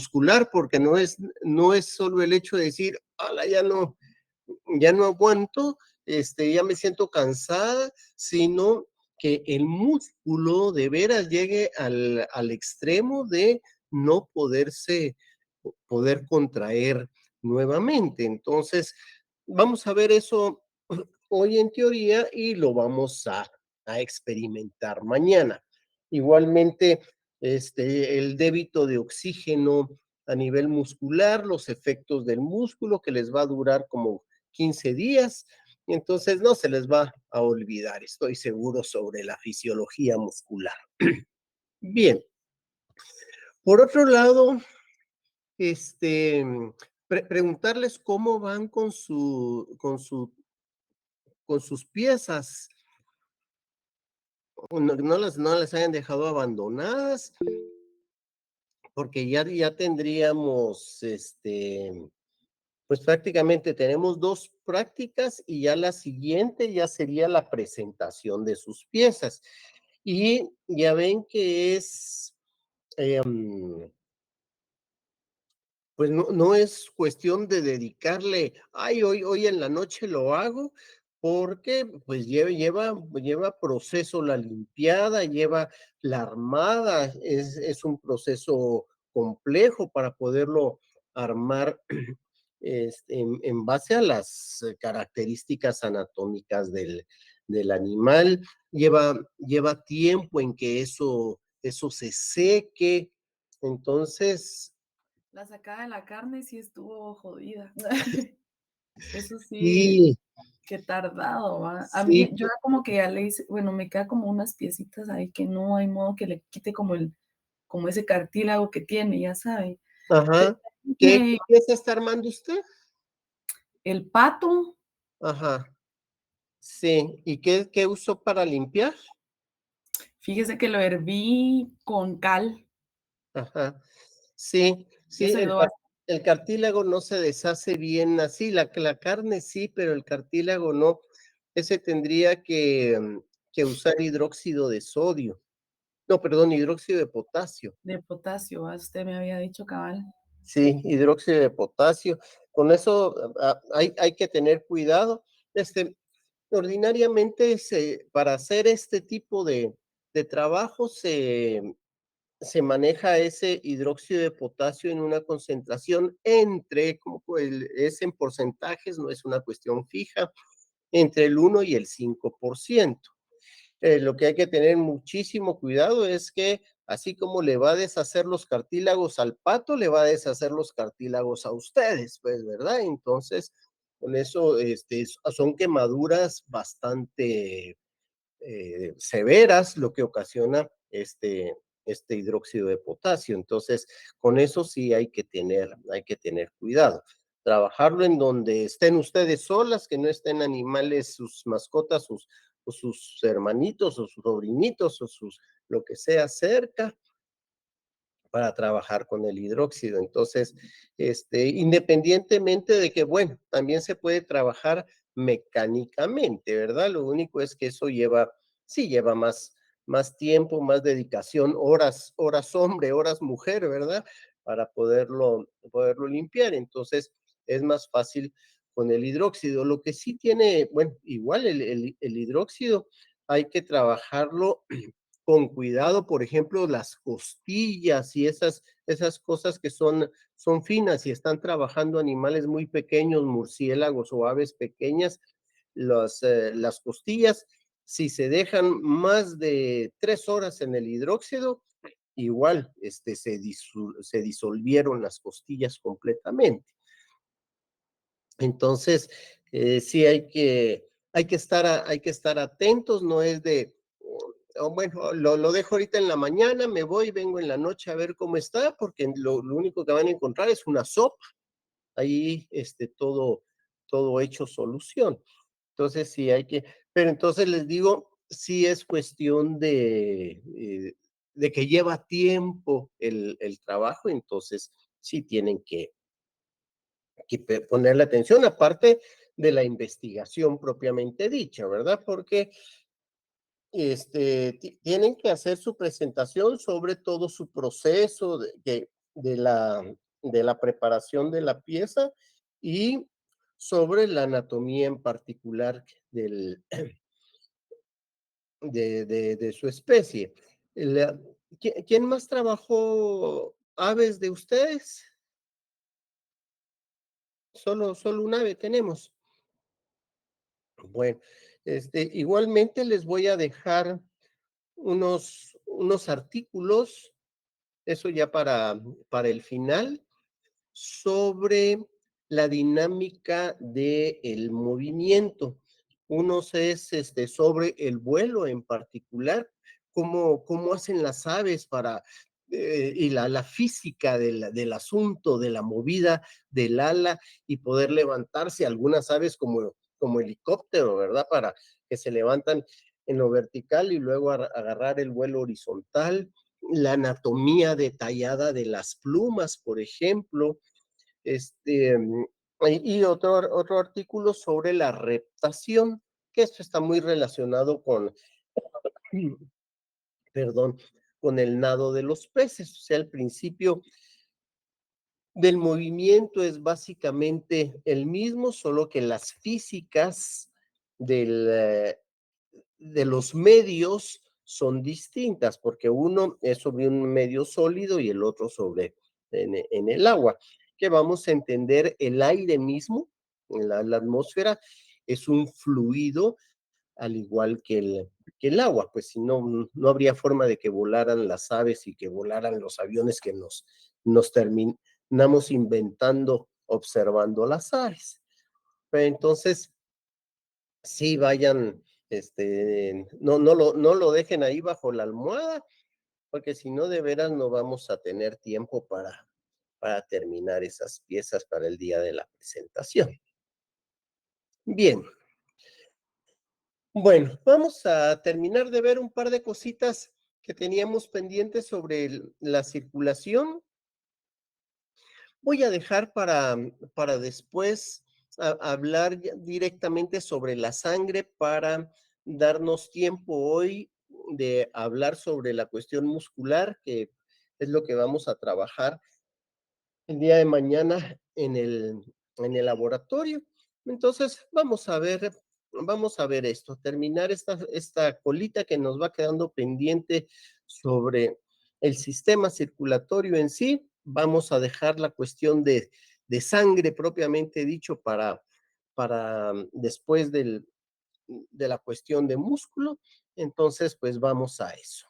muscular, porque no es solo el hecho de decir, ala, ya no aguanto, ya me siento cansada, sino que el músculo de veras llegue al extremo de no poder contraer nuevamente. Entonces, vamos a ver eso hoy en teoría y lo vamos a experimentar mañana. Igualmente, el débito de oxígeno a nivel muscular, los efectos del músculo que les va a durar como 15 días, entonces no se les va a olvidar, estoy seguro, sobre la fisiología muscular. Bien, por otro lado, preguntarles cómo van con sus piezas, no las hayan dejado abandonadas, porque ya tendríamos, pues prácticamente tenemos 2 prácticas y ya la siguiente ya sería la presentación de sus piezas. Y ya ven que es, pues no es cuestión de dedicarle, ay, hoy en la noche lo hago, porque pues lleva proceso la limpiada, lleva la armada, es un proceso complejo para poderlo armar en base a las características anatómicas del animal, lleva tiempo en que eso se seque, entonces La sacada de la carne sí estuvo jodida. Eso sí, sí, qué tardado, ¿va? A mí, sí, yo ya como que ya le hice, bueno, me queda como unas piecitas ahí que no hay modo que le quite como ese cartílago que tiene, ya sabe. Pero ajá. ¿Qué que pieza está armando usted? el pato, Ajá, sí. ¿Y qué usó para limpiar? fíjese que lo herví con cal Ajá. Sí, y sí, eso ayudó bastante. el cartílago no se deshace bien así, la carne sí, pero el cartílago no. Ese tendría que usar hidróxido de sodio. No, perdón, hidróxido de potasio. De potasio, ¿va? Usted me había dicho, cabal. Sí, hidróxido de potasio. Con eso hay que tener cuidado. Ordinariamente para hacer este tipo de trabajo se maneja ese hidróxido de potasio en una concentración es en porcentajes, no es una cuestión fija, entre el 1 y el 5%. Lo que hay que tener muchísimo cuidado es que así como le va a deshacer los cartílagos al pato, le va a deshacer los cartílagos a ustedes, pues, ¿verdad? Entonces, con eso, son quemaduras bastante severas, lo que ocasiona este hidróxido de potasio. Entonces, con eso sí hay que tener cuidado. Trabajarlo en donde estén ustedes solas, que no estén animales, sus mascotas, o sus hermanitos, o sus sobrinitos, lo que sea cerca, para trabajar con el hidróxido. Entonces, independientemente de que, bueno, también se puede trabajar mecánicamente, ¿verdad? Lo único es que eso sí lleva más tiempo, más dedicación, horas hombre, horas mujer, ¿verdad? Para poderlo limpiar. Entonces, es más fácil con el hidróxido. Lo que sí tiene, bueno, igual el hidróxido, hay que trabajarlo con cuidado, por ejemplo, las costillas y esas cosas que son finas y están trabajando animales muy pequeños, murciélagos o aves pequeñas, las costillas, si se dejan más de 3 horas en el hidróxido, igual se disolvieron las costillas completamente. Entonces, sí hay que estar atentos, no es de, bueno, lo dejo ahorita en la mañana, me voy, vengo en la noche a ver cómo está, porque lo único que van a encontrar es una sopa, ahí todo hecho solución. Entonces, sí pero entonces les digo, sí es cuestión de que lleva tiempo el trabajo, entonces sí tienen que ponerle atención, aparte de la investigación propiamente dicha, ¿verdad? Porque tienen que hacer su presentación sobre todo su proceso, de la preparación de la pieza y sobre la anatomía en particular del, de su especie. La- ¿Quién más trabajó aves de ustedes? Solo un ave tenemos. Bueno, igualmente les voy a dejar unos artículos, eso ya para el final, sobre la dinámica del movimiento. Unos es sobre el vuelo en particular, cómo hacen las aves para, y la física del asunto, de la movida del ala y poder levantarse. Algunas aves como helicóptero, ¿verdad? Para que se levantan en lo vertical y luego agarrar el vuelo horizontal, la anatomía detallada de las plumas, por ejemplo, este, y otro artículo sobre la reptación, que esto está muy relacionado con, perdón, con el nado de los peces. O sea, el principio del movimiento es básicamente el mismo, solo que las físicas del, de los medios son distintas, porque uno es sobre un medio sólido y el otro sobre en el agua, que vamos a entender el aire mismo, la atmósfera, es un fluido al igual que el agua, pues si no, no habría forma de que volaran las aves y que volaran los aviones que nos terminamos inventando observando las aves. Pero entonces, sí vayan, no lo dejen ahí bajo la almohada, porque si no, de veras no vamos a tener tiempo para terminar esas piezas para el día de la presentación. Bien, bueno, vamos a terminar de ver un par de cositas que teníamos pendientes sobre la circulación. Voy a dejar para después hablar directamente sobre la sangre para darnos tiempo hoy de hablar sobre la cuestión muscular, que es lo que vamos a trabajar el día de mañana en el laboratorio. Entonces, vamos a ver esto, terminar esta colita que nos va quedando pendiente sobre el sistema circulatorio en sí. Vamos a dejar la cuestión de sangre propiamente dicho para después de la cuestión de músculo. Entonces, pues vamos a eso.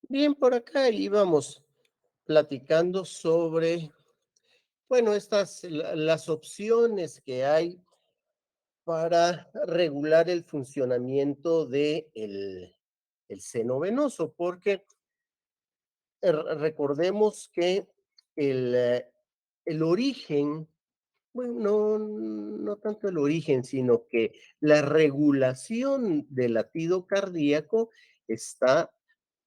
Bien, por acá íbamos platicando sobre, bueno, las opciones que hay para regular el funcionamiento de el seno venoso, porque recordemos que el, eh, el origen, bueno, no tanto el origen, sino que la regulación del latido cardíaco está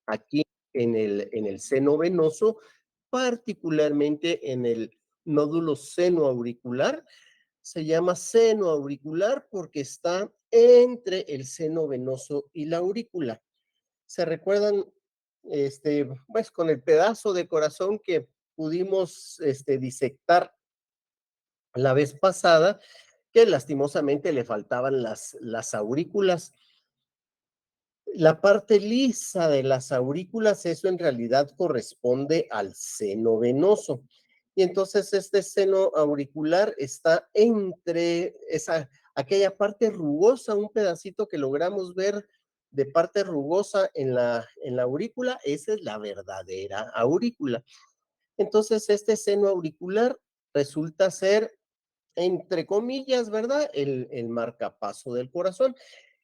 aquí en el seno venoso, particularmente en el nódulo seno auricular. Se llama seno auricular porque está entre el seno venoso y la aurícula. ¿Se recuerdan, pues, con el pedazo de corazón que pudimos, disectar la vez pasada, que lastimosamente le faltaban las aurículas? La parte lisa de las aurículas, eso en realidad corresponde al seno venoso. Y entonces este seno auricular está entre aquella parte rugosa, un pedacito que logramos ver de parte rugosa en la aurícula, esa es la verdadera aurícula. Entonces este seno auricular resulta ser, entre comillas, ¿verdad? El marcapaso del corazón.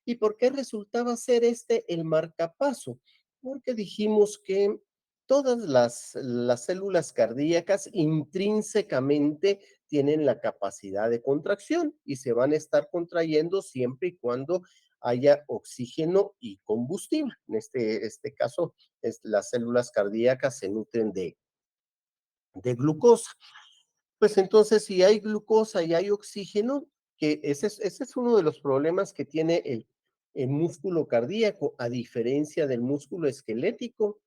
¿Y por qué resultaba ser el marcapaso? Porque dijimos que todas las células cardíacas intrínsecamente tienen la capacidad de contracción y se van a estar contrayendo siempre y cuando haya oxígeno y combustible. En este caso, las células cardíacas se nutren de glucosa. Pues entonces, si hay glucosa y hay oxígeno, que ese es uno de los problemas que tiene el músculo cardíaco, a diferencia del músculo esquelético,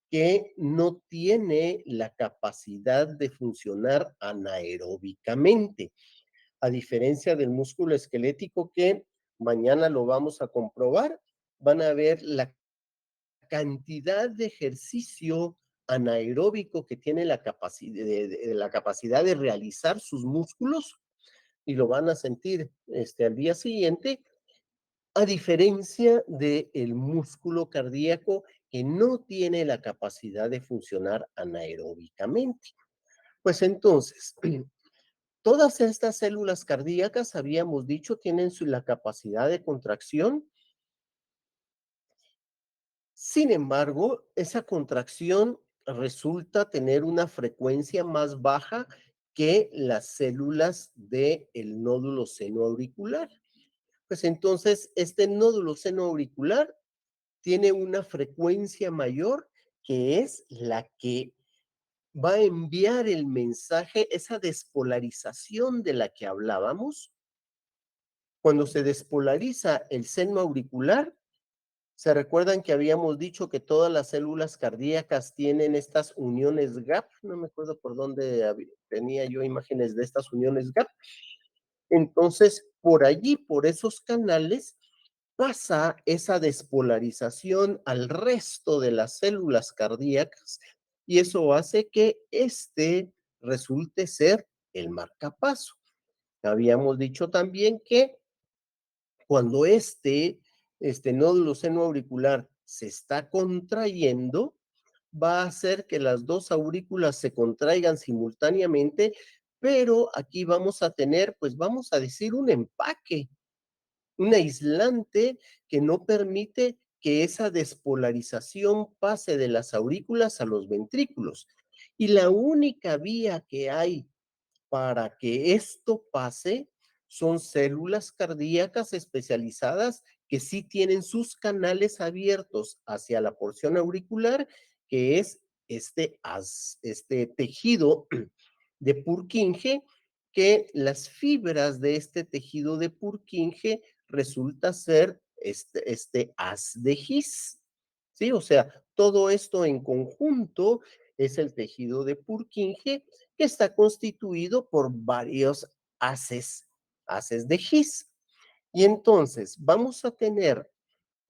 que no tiene la capacidad de funcionar anaeróbicamente, a diferencia del músculo esquelético que mañana lo vamos a comprobar, van a ver la cantidad de ejercicio anaeróbico que tiene la capacidad de realizar sus músculos y lo van a sentir al día siguiente, a diferencia del músculo cardíaco que no tiene la capacidad de funcionar anaeróbicamente. Pues entonces, todas estas células cardíacas, habíamos dicho, tienen la capacidad de contracción. Sin embargo, esa contracción resulta tener una frecuencia más baja que las células del nódulo senoauricular. Pues entonces, este nódulo senoauricular tiene una frecuencia mayor, que es la que va a enviar el mensaje, esa despolarización de la que hablábamos. Cuando se despolariza el seno auricular, ¿se recuerdan que habíamos dicho que todas las células cardíacas tienen estas uniones gap? No me acuerdo por dónde tenía yo imágenes de estas uniones gap. Entonces, por allí, por esos canales, pasa esa despolarización al resto de las células cardíacas y eso hace que resulte ser el marcapaso. Habíamos dicho también que cuando este nódulo senoauricular se está contrayendo, va a hacer que las dos aurículas se contraigan simultáneamente, pero aquí vamos a tener, pues vamos a decir, un empaque, un aislante que no permite que esa despolarización pase de las aurículas a los ventrículos. Y la única vía que hay para que esto pase son células cardíacas especializadas que sí tienen sus canales abiertos hacia la porción auricular, que es este tejido de Purkinje, que las fibras de este tejido de Purkinje resulta ser este haz de His. ¿Sí? O sea, todo esto en conjunto es el tejido de Purkinje, que está constituido por varios haces de His. Y entonces vamos a tener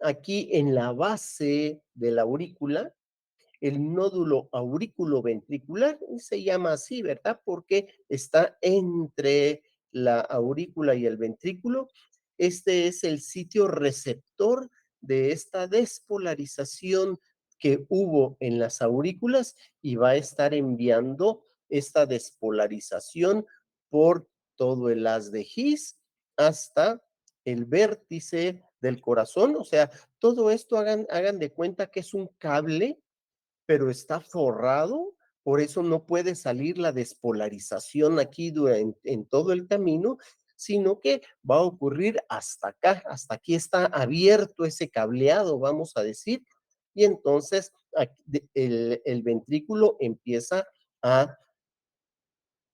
aquí en la base de la aurícula el nódulo auriculoventricular, se llama así, ¿verdad? Porque está entre la aurícula y el ventrículo. Este es el sitio receptor de esta despolarización que hubo en las aurículas y va a estar enviando esta despolarización por todo el haz de His hasta el vértice del corazón. O sea, todo esto hagan de cuenta que es un cable, pero está forrado, por eso no puede salir la despolarización aquí en todo el camino, sino que va a ocurrir hasta acá, hasta aquí está abierto ese cableado, vamos a decir, y entonces el ventrículo empieza a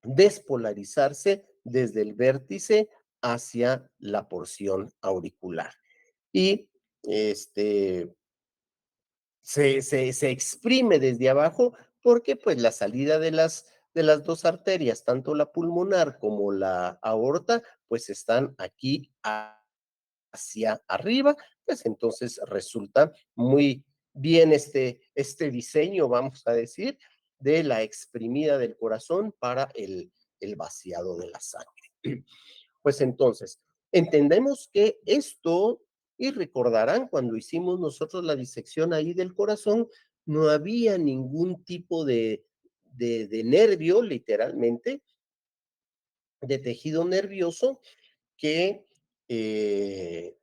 despolarizarse desde el vértice hacia la porción auricular. Y este, se exprime desde abajo porque pues la salida de las dos arterias, tanto la pulmonar como la aorta, pues están aquí hacia arriba, pues entonces resulta muy bien este diseño, vamos a decir, de la exprimida del corazón para el vaciado de la sangre. Pues entonces, entendemos que esto, y recordarán cuando hicimos nosotros la disección ahí del corazón, no había ningún tipo de nervio, literalmente, de tejido nervioso que, eh,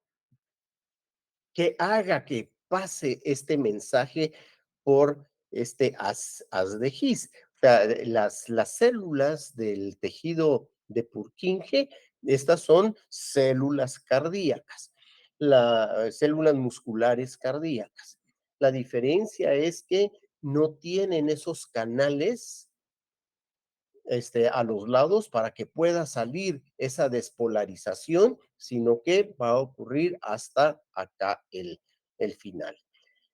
que haga que pase este mensaje por este haz de His. sea, las células del tejido de Purkinje, estas son células cardíacas, células musculares cardíacas. La diferencia es que no tienen esos canales a los lados para que pueda salir esa despolarización, sino que va a ocurrir hasta acá el final.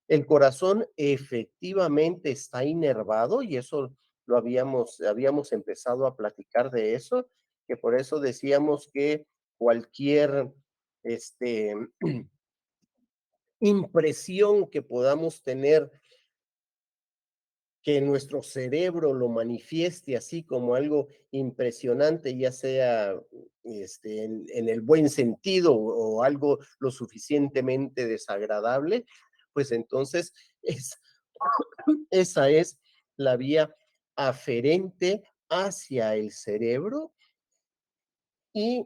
El corazón efectivamente está inervado y eso habíamos empezado a platicar de eso, que por eso decíamos que cualquier este, impresión que podamos tener que nuestro cerebro lo manifieste así como algo impresionante, ya sea en el buen sentido o algo lo suficientemente desagradable, pues entonces es, esa es la vía aferente hacia el cerebro y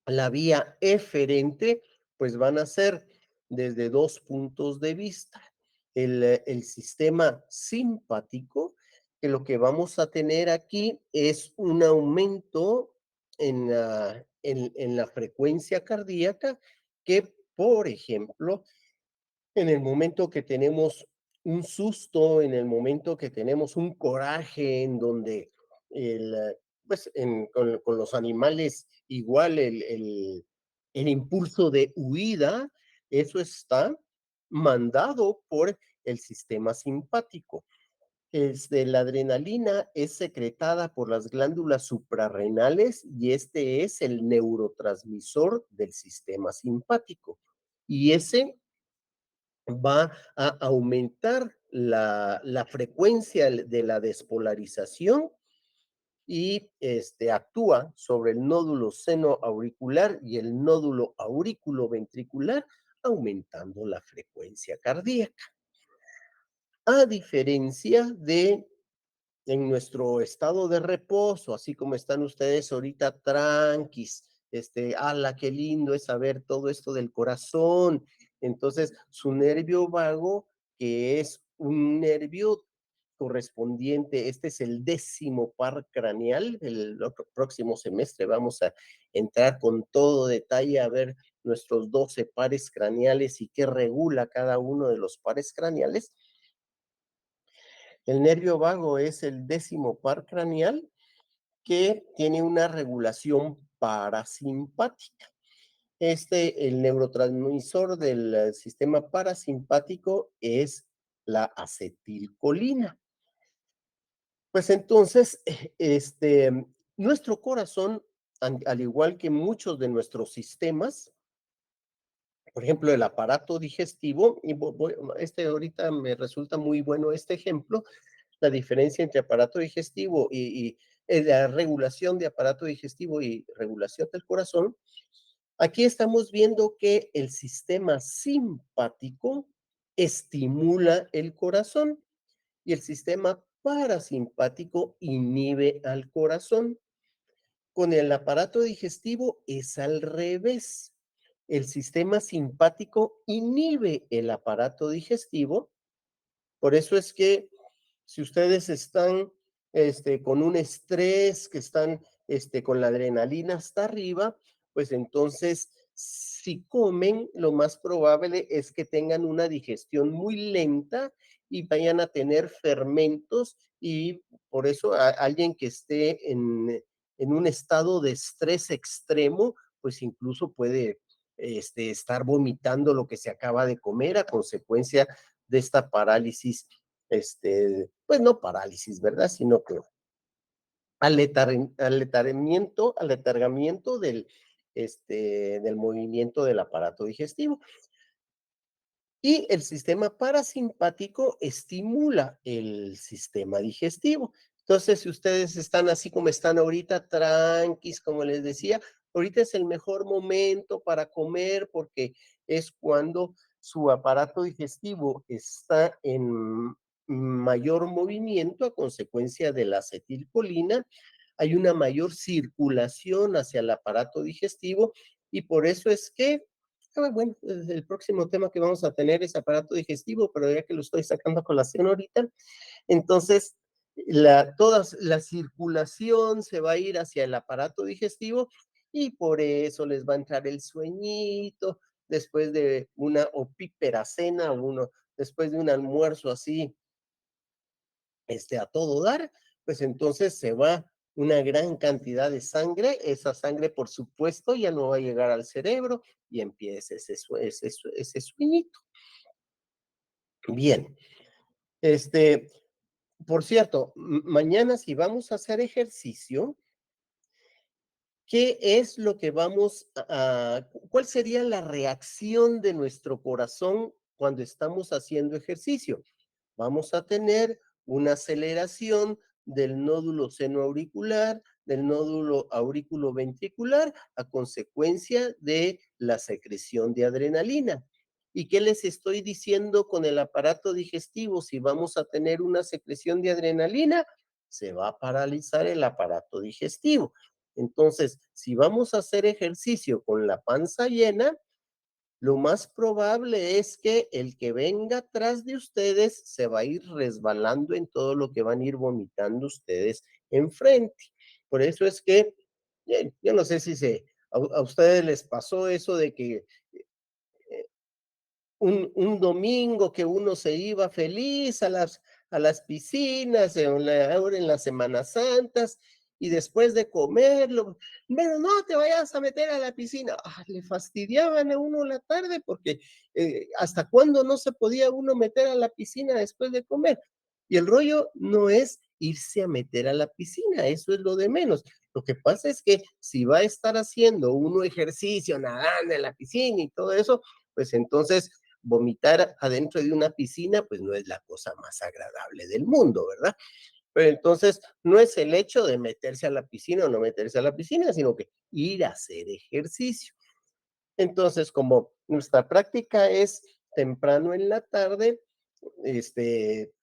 la vía eferente, pues van a ser desde dos puntos de vista. El sistema simpático, que lo que vamos a tener aquí es un aumento en la frecuencia cardíaca que, por ejemplo, en el momento que tenemos un susto, en el momento que tenemos un coraje, en donde pues con los animales igual el impulso de huida, eso está mandado por el sistema simpático. La adrenalina es secretada por las glándulas suprarrenales y este es el neurotransmisor del sistema simpático. Y ese va a aumentar la frecuencia de la despolarización y actúa sobre el nódulo seno-auricular y el nódulo aurículo-ventricular, aumentando la frecuencia cardíaca. A diferencia de en nuestro estado de reposo, así como están ustedes ahorita tranquis, ala, qué lindo es saber todo esto del corazón. Entonces, su nervio vago, que es un nervio correspondiente, este es el 10º par craneal, el próximo semestre vamos a entrar con todo detalle a ver nuestros 12 pares craneales y qué regula cada uno de los pares craneales. El nervio vago es el 10º par craneal que tiene una regulación parasimpática. El neurotransmisor del sistema parasimpático es la acetilcolina. Pues entonces, nuestro corazón, al igual que muchos de nuestros sistemas, por ejemplo, el aparato digestivo, y ahorita me resulta muy bueno este ejemplo, la diferencia entre aparato digestivo y la regulación de aparato digestivo y regulación del corazón. Aquí estamos viendo que el sistema simpático estimula el corazón y el sistema parasimpático inhibe al corazón. Con el aparato digestivo es al revés. El sistema simpático inhibe el aparato digestivo. Por eso es que si ustedes están con un estrés, que están con la adrenalina hasta arriba, pues entonces si comen, lo más probable es que tengan una digestión muy lenta y vayan a tener fermentos y por eso alguien que esté en un estado de estrés extremo, pues incluso puede estar vomitando lo que se acaba de comer a consecuencia de esta parálisis, pues no parálisis, ¿verdad? Sino que aletargamiento del movimiento del aparato digestivo. Y el sistema parasimpático estimula el sistema digestivo. Entonces, si ustedes están así como están ahorita, tranquis, como les decía, ahorita es el mejor momento para comer porque es cuando su aparato digestivo está en mayor movimiento a consecuencia de la acetilcolina, hay una mayor circulación hacia el aparato digestivo y por eso es que bueno, el próximo tema que vamos a tener es aparato digestivo, pero ya que lo estoy sacando a colación ahorita, entonces toda la circulación se va a ir hacia el aparato digestivo y por eso les va a entrar el sueñito después de una opípera cena, después de un almuerzo así, a todo dar, pues entonces se va una gran cantidad de sangre, esa sangre por supuesto ya no va a llegar al cerebro y empieza ese sueñito. Bien, este, por cierto, mañana si vamos a hacer ejercicio, ¿qué es lo que cuál sería la reacción de nuestro corazón cuando estamos haciendo ejercicio? Vamos a tener una aceleración del nódulo senoauricular, del nódulo auriculoventricular, a consecuencia de la secreción de adrenalina. ¿Y qué les estoy diciendo con el aparato digestivo? Si vamos a tener una secreción de adrenalina, se va a paralizar el aparato digestivo. Entonces, si vamos a hacer ejercicio con la panza llena, lo más probable es que el que venga atrás de ustedes se va a ir resbalando en todo lo que van a ir vomitando ustedes enfrente. Por eso es que, yo no sé si a ustedes les pasó eso de que un domingo que uno se iba feliz a las piscinas, ahora en las Semanas Santas, y después de comerlo, pero no te vayas a meter a la piscina. Le fastidiaban a uno la tarde porque hasta cuándo no se podía uno meter a la piscina después de comer. Y el rollo no es irse a meter a la piscina, eso es lo de menos. Lo que pasa es que si va a estar haciendo uno ejercicio, nadando en la piscina y todo eso, pues entonces vomitar adentro de una piscina, pues no es la cosa más agradable del mundo, ¿verdad? Pero entonces no es el hecho de meterse a la piscina o no meterse a la piscina, sino que ir a hacer ejercicio. Entonces, como nuestra práctica es temprano en la tarde,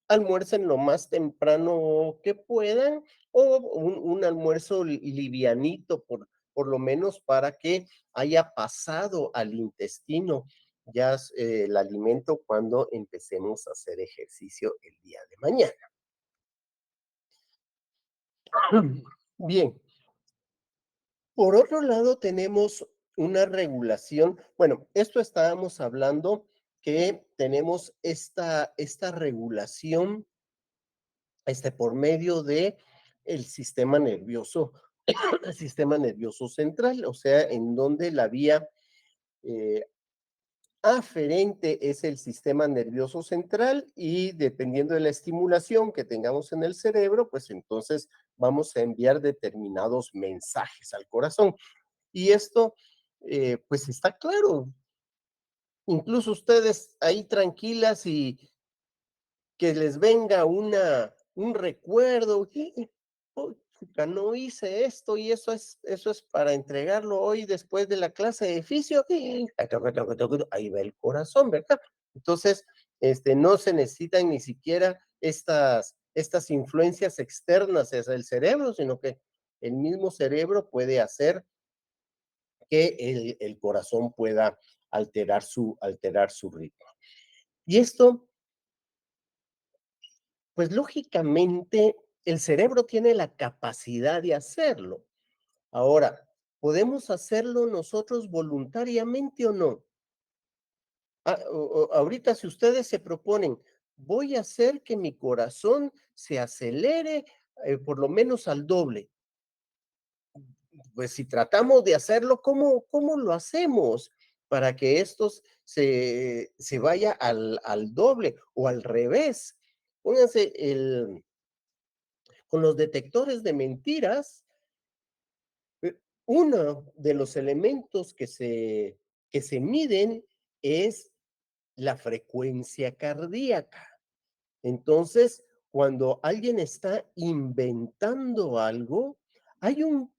almuercen lo más temprano que puedan o un almuerzo livianito, por lo menos para que haya pasado al intestino ya el alimento cuando empecemos a hacer ejercicio el día de mañana. Bien, por otro lado, tenemos una regulación. Bueno, esto estábamos hablando que tenemos esta regulación por medio de el sistema nervioso, el sistema nervioso central, o sea, en donde la vía eh, aferente es el sistema nervioso central y dependiendo de la estimulación que tengamos en el cerebro, pues entonces vamos a enviar determinados mensajes al corazón. Y esto, pues está claro. Incluso ustedes ahí tranquilas y que les venga un recuerdo, "Oh, chica, no hice esto y eso es para entregarlo hoy después de la clase de fisio, ahí va el corazón, ¿verdad? Entonces, no se necesitan ni siquiera estas influencias externas hacia el cerebro, sino que el mismo cerebro puede hacer que el corazón pueda alterar su ritmo. Y esto, pues lógicamente, el cerebro tiene la capacidad de hacerlo. Ahora, ¿podemos hacerlo nosotros voluntariamente o no? Ahorita si ustedes se proponen, voy a hacer que mi corazón se acelere por lo menos al doble. Pues si tratamos de hacerlo, ¿cómo lo hacemos para que estos se vaya al doble o al revés? Pónganse con los detectores de mentiras, uno de los elementos que se miden es la frecuencia cardíaca. Entonces, cuando alguien está inventando algo, hay un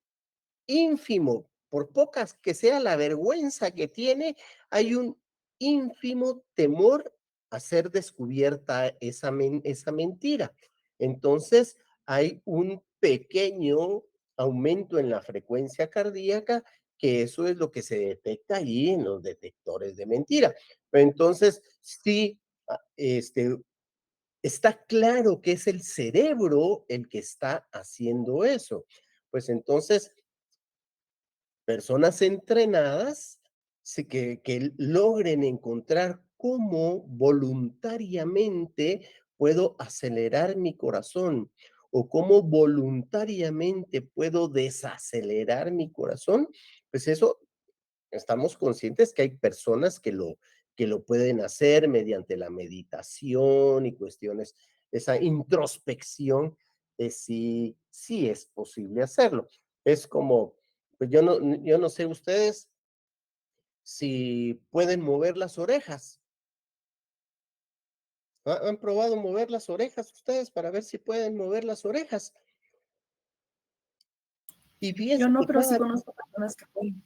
ínfimo, por pocas que sea la vergüenza que tiene, hay un ínfimo temor a ser descubierta esa mentira. Entonces, hay un pequeño aumento en la frecuencia cardíaca, que eso es lo que se detecta ahí en los detectores de mentira. Entonces, sí, está claro que es el cerebro el que está haciendo eso. Pues entonces, personas entrenadas que logren encontrar cómo voluntariamente puedo acelerar mi corazón o cómo voluntariamente puedo desacelerar mi corazón, pues eso estamos conscientes que hay personas que lo pueden hacer mediante la meditación y cuestiones, esa introspección, sí, sí es posible hacerlo. Es como, pues yo no sé ustedes si pueden mover las orejas. ¿Han probado mover las orejas ustedes para ver si pueden mover las orejas? Y Yo fíjense no, que pero sí conozco personas que pueden.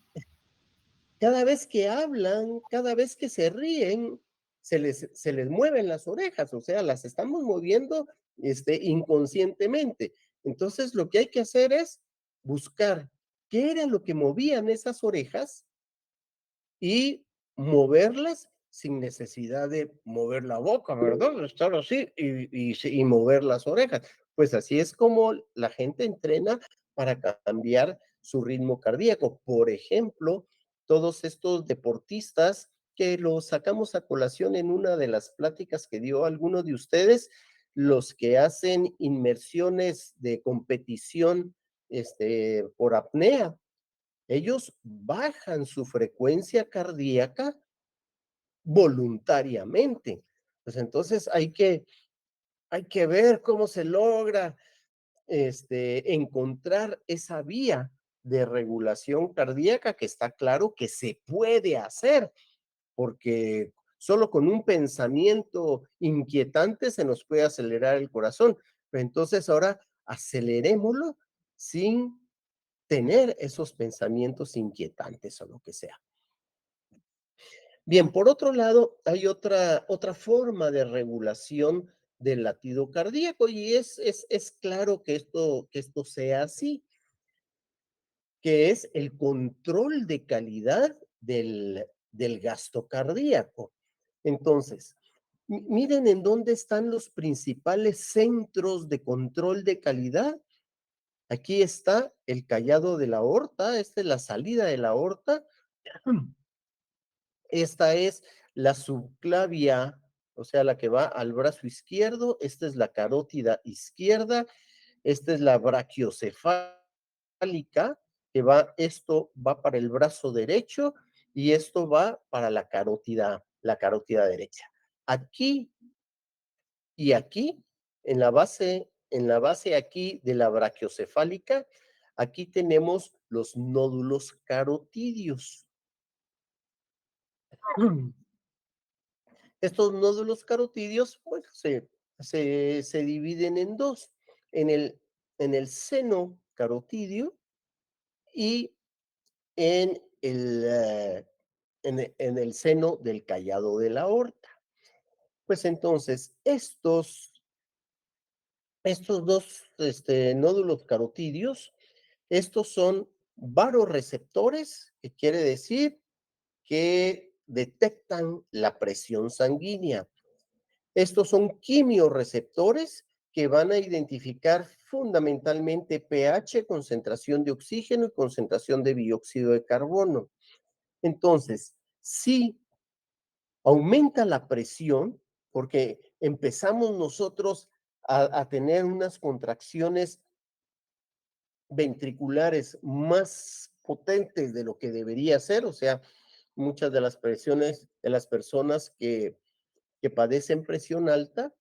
cada vez que hablan, cada vez que se ríen, se les mueven las orejas, o sea, las estamos moviendo, inconscientemente. Entonces, lo que hay que hacer es buscar qué era lo que movían esas orejas y moverlas sin necesidad de mover la boca, ¿verdad? Estar así y mover las orejas. Pues así es como la gente entrena para cambiar su ritmo cardíaco. Por ejemplo, todos estos deportistas que los sacamos a colación en una de las pláticas que dio alguno de ustedes, los que hacen inmersiones de competición por apnea, ellos bajan su frecuencia cardíaca voluntariamente. Pues entonces hay que ver cómo se logra encontrar esa vía de regulación cardíaca que está claro que se puede hacer, porque solo con un pensamiento inquietante se nos puede acelerar el corazón. Pero entonces ahora acelerémoslo sin tener esos pensamientos inquietantes o lo que sea. Bien, por otro lado, hay otra forma de regulación del latido cardíaco y es claro que esto sea así, que es el control de calidad del gasto cardíaco. Entonces, miren en dónde están los principales centros de control de calidad. Aquí está el callado de la aorta, esta es la salida de la aorta. Esta es la subclavia, o sea, la que va al brazo izquierdo. Esta es la carótida izquierda. Esta es la brachiocefálica, esto va para el brazo derecho y esto va para la carótida derecha. Aquí y aquí, en la base aquí de la brachiocefálica, aquí tenemos los nódulos carotidios. Estos nódulos carotidios, pues, se dividen en dos, en en el seno carotidio y en en el seno del callado de la aorta. Pues entonces, estos dos nódulos carotidios, estos son varoreceptores, que quiere decir que detectan la presión sanguínea. Estos son quimiorreceptores que van a identificar fundamentalmente pH, concentración de oxígeno y concentración de dióxido de carbono. Entonces, si aumenta la presión, porque empezamos nosotros a tener unas contracciones ventriculares más potentes de lo que debería ser, o sea, muchas de las presiones de las personas que padecen presión alta,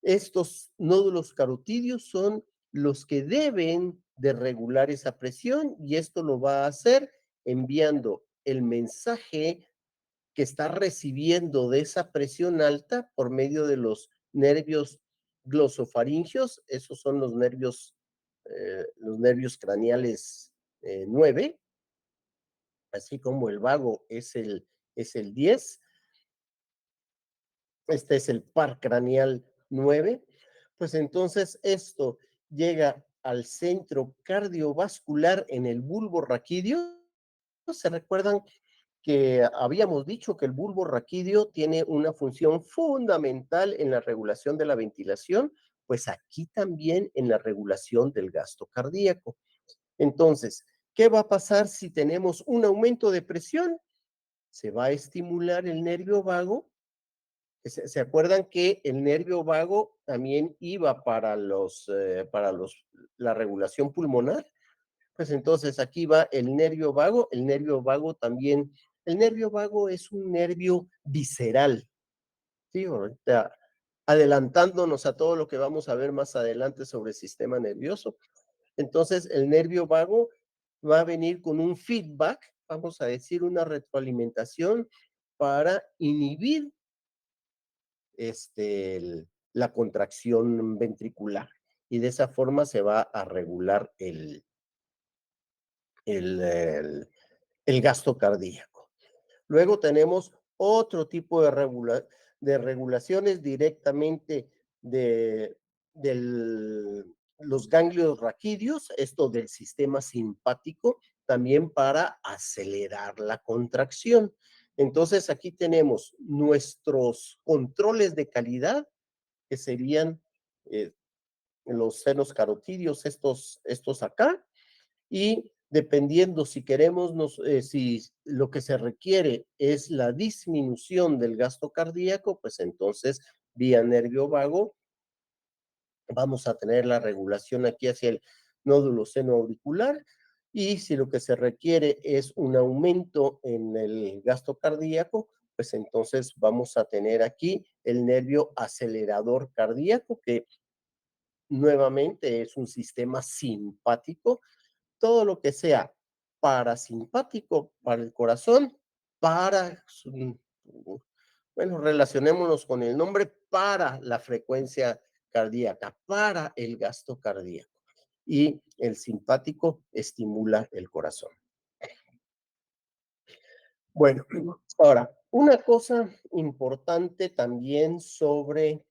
estos nódulos carotidios son los que deben de regular esa presión y esto lo va a hacer enviando el mensaje que está recibiendo de esa presión alta por medio de los nervios glosofaringios, esos son los nervios craneales 9, así como el vago es el 10. Este es el par craneal 9. Pues entonces esto llega al centro cardiovascular en el bulbo raquídeo. ¿Se recuerdan que habíamos dicho que el bulbo raquídeo tiene una función fundamental en la regulación de la ventilación, pues aquí también en la regulación del gasto cardíaco. Entonces, ¿qué va a pasar si tenemos un aumento de presión? Se va a estimular el nervio vago. ¿Se acuerdan que el nervio vago también iba la regulación pulmonar? Pues entonces aquí va el nervio vago también, el nervio vago es un nervio visceral, ¿sí? Ahorita adelantándonos a todo lo que vamos a ver más adelante sobre el sistema nervioso. Entonces el nervio vago va a venir con un feedback, vamos a decir una retroalimentación para inhibir la contracción ventricular y de esa forma se va a regular el, el, el gasto cardíaco. Luego tenemos otro tipo de regulaciones directamente de, de los ganglios raquídeos, esto del sistema simpático, también para acelerar la contracción. Entonces aquí tenemos nuestros controles de calidad, que serían eh, los senos carotídeos, estos acá, y dependiendo si queremos, si lo que se requiere es la disminución del gasto cardíaco, pues entonces vía nervio vago vamos a tener la regulación aquí hacia el nódulo senoauricular y si lo que se requiere es un aumento en el gasto cardíaco, pues entonces vamos a tener aquí el nervio acelerador cardíaco, que nuevamente es un sistema simpático. Todo lo que sea parasimpático para el corazón, para, bueno, relacionémonos con el nombre, para la frecuencia cardíaca, para el gasto cardíaco. Y el simpático estimula el corazón. Bueno, ahora, una cosa importante también sobre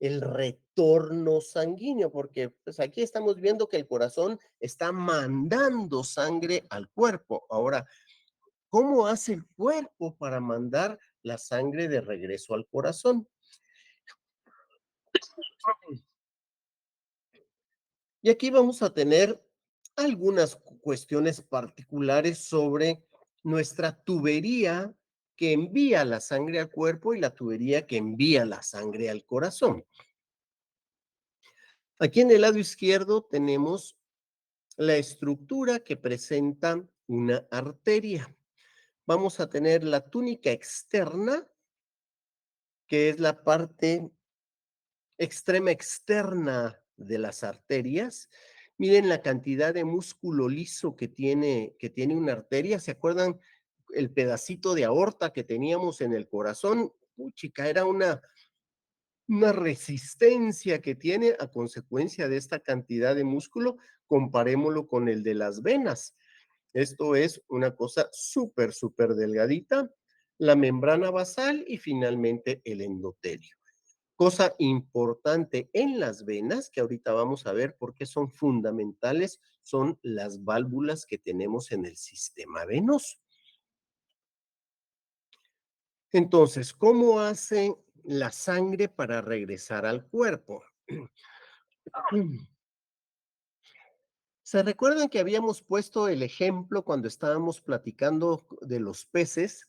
el retorno sanguíneo, porque pues aquí estamos viendo que el corazón está mandando sangre al cuerpo. Ahora, ¿cómo hace el cuerpo para mandar la sangre de regreso al corazón? Y aquí vamos a tener algunas cuestiones particulares sobre nuestra tubería que envía la sangre al cuerpo y la tubería que envía la sangre al corazón. Aquí en el lado izquierdo tenemos la estructura que presenta una arteria. Vamos a tener la túnica externa, que es la parte extrema externa de las arterias. Miren la cantidad de músculo liso que tiene una arteria. ¿Se acuerdan el pedacito de aorta que teníamos en el corazón? Chica, era una resistencia que tiene a consecuencia de esta cantidad de músculo. Comparémoslo con el de las venas. Esto es una cosa súper, súper delgadita, la membrana basal y finalmente el endotelio. Cosa importante en las venas, que ahorita vamos a ver por qué son fundamentales, son las válvulas que tenemos en el sistema venoso. Entonces, ¿cómo hace la sangre para regresar al cuerpo? ¿Se recuerdan que habíamos puesto el ejemplo cuando estábamos platicando de los peces,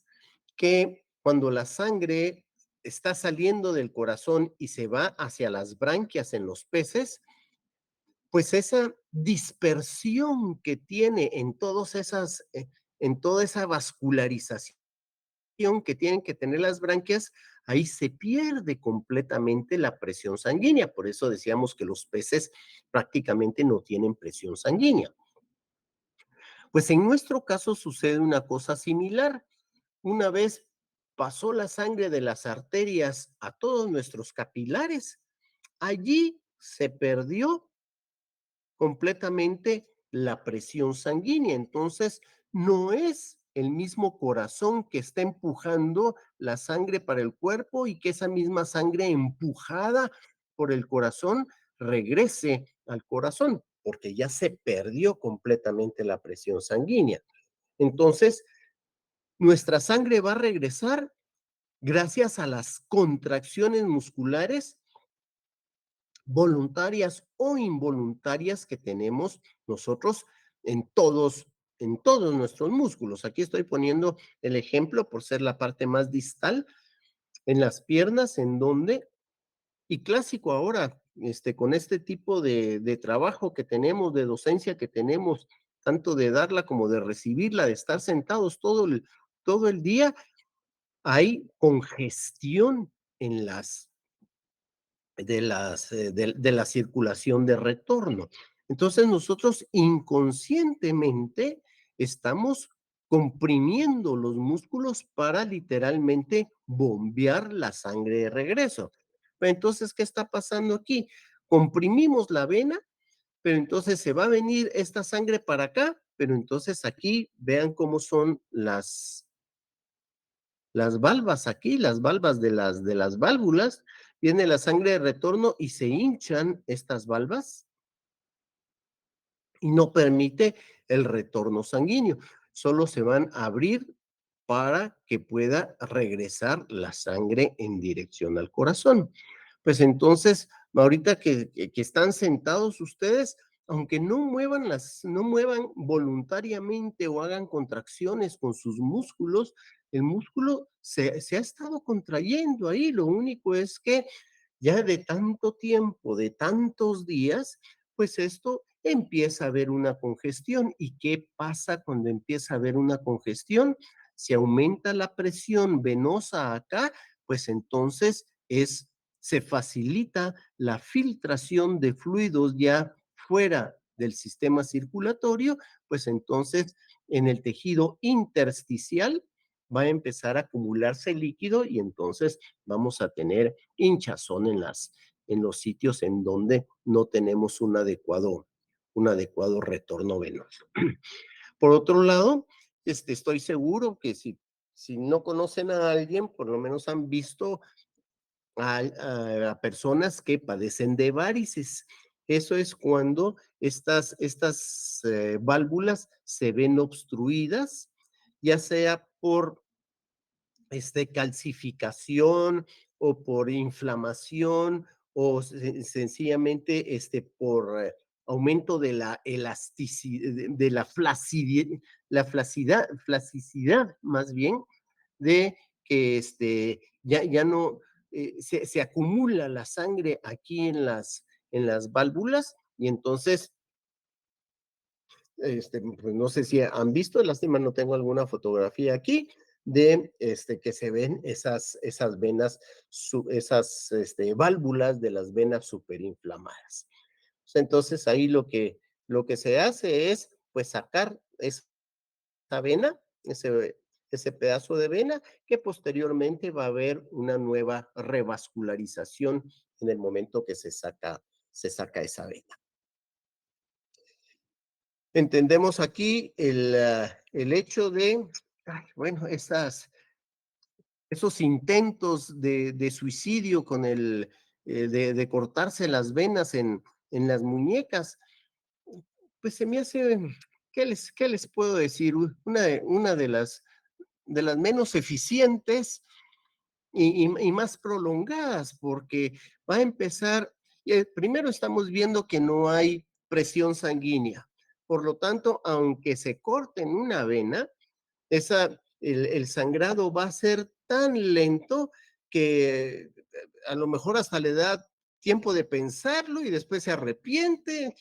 que cuando la sangre está saliendo del corazón y se va hacia las branquias en los peces, pues esa dispersión que tiene en toda esa vascularización que tienen que tener las branquias, ahí se pierde completamente la presión sanguínea. Por eso decíamos que los peces prácticamente no tienen presión sanguínea. Pues en nuestro caso sucede una cosa similar. Una vez pasó la sangre de las arterias a todos nuestros capilares, allí se perdió completamente la presión sanguínea. Entonces, no es el mismo corazón que está empujando la sangre para el cuerpo y que esa misma sangre empujada por el corazón regrese al corazón, porque ya se perdió completamente la presión sanguínea. Entonces, nuestra sangre va a regresar gracias a las contracciones musculares voluntarias o involuntarias que tenemos nosotros en todos, en todos nuestros músculos. Aquí estoy poniendo el ejemplo por ser la parte más distal en las piernas, en donde, y clásico ahora, con este tipo de trabajo que tenemos, de docencia que tenemos, tanto de darla como de recibirla, de estar sentados todo el día, hay congestión en de la circulación de retorno. Entonces nosotros inconscientemente estamos comprimiendo los músculos para literalmente bombear la sangre de regreso. Entonces, ¿qué está pasando aquí? Comprimimos la vena, pero entonces se va a venir esta sangre para acá, pero entonces aquí vean cómo son las valvas aquí, las valvas de las válvulas, viene la sangre de retorno y se hinchan estas valvas y no permite el retorno sanguíneo. Solo se van a abrir para que pueda regresar la sangre en dirección al corazón. Pues entonces, ahorita que están sentados ustedes, aunque no muevan voluntariamente o hagan contracciones con sus músculos, el músculo se ha estado contrayendo ahí. Lo único es que ya de tanto tiempo, de tantos días, pues esto empieza a haber una congestión. ¿Y qué pasa cuando empieza a haber una congestión? Si aumenta la presión venosa acá, pues entonces se facilita la filtración de fluidos ya fuera del sistema circulatorio, pues entonces en el tejido intersticial va a empezar a acumularse líquido y entonces vamos a tener hinchazón en los sitios en donde no tenemos un adecuado retorno venoso. Por otro lado, estoy seguro que si no conocen a alguien, por lo menos han visto a personas que padecen de varices. Eso es cuando estas válvulas se ven obstruidas, ya sea por calcificación o por inflamación o sencillamente por aumento de la elasticidad, de la flacicidad más bien, de que ya no se acumula la sangre aquí en las válvulas y entonces pues no sé si han visto, lástima no tengo alguna fotografía aquí de que se ven esas venas, esas válvulas de las venas superinflamadas. Entonces ahí lo que se hace es pues sacar esa vena, ese pedazo de vena, que posteriormente va a haber una nueva revascularización en el momento que se saca esa vena. Entendemos aquí el hecho de, bueno, esos intentos de suicidio con de cortarse las venas en las muñecas, pues se me hace, qué les puedo decir? Una de las menos eficientes y más prolongadas, porque va a empezar, primero estamos viendo que no hay presión sanguínea. Por lo tanto, aunque se corten una vena, el sangrado va a ser tan lento que a lo mejor hasta le da tiempo de pensarlo y después se arrepiente.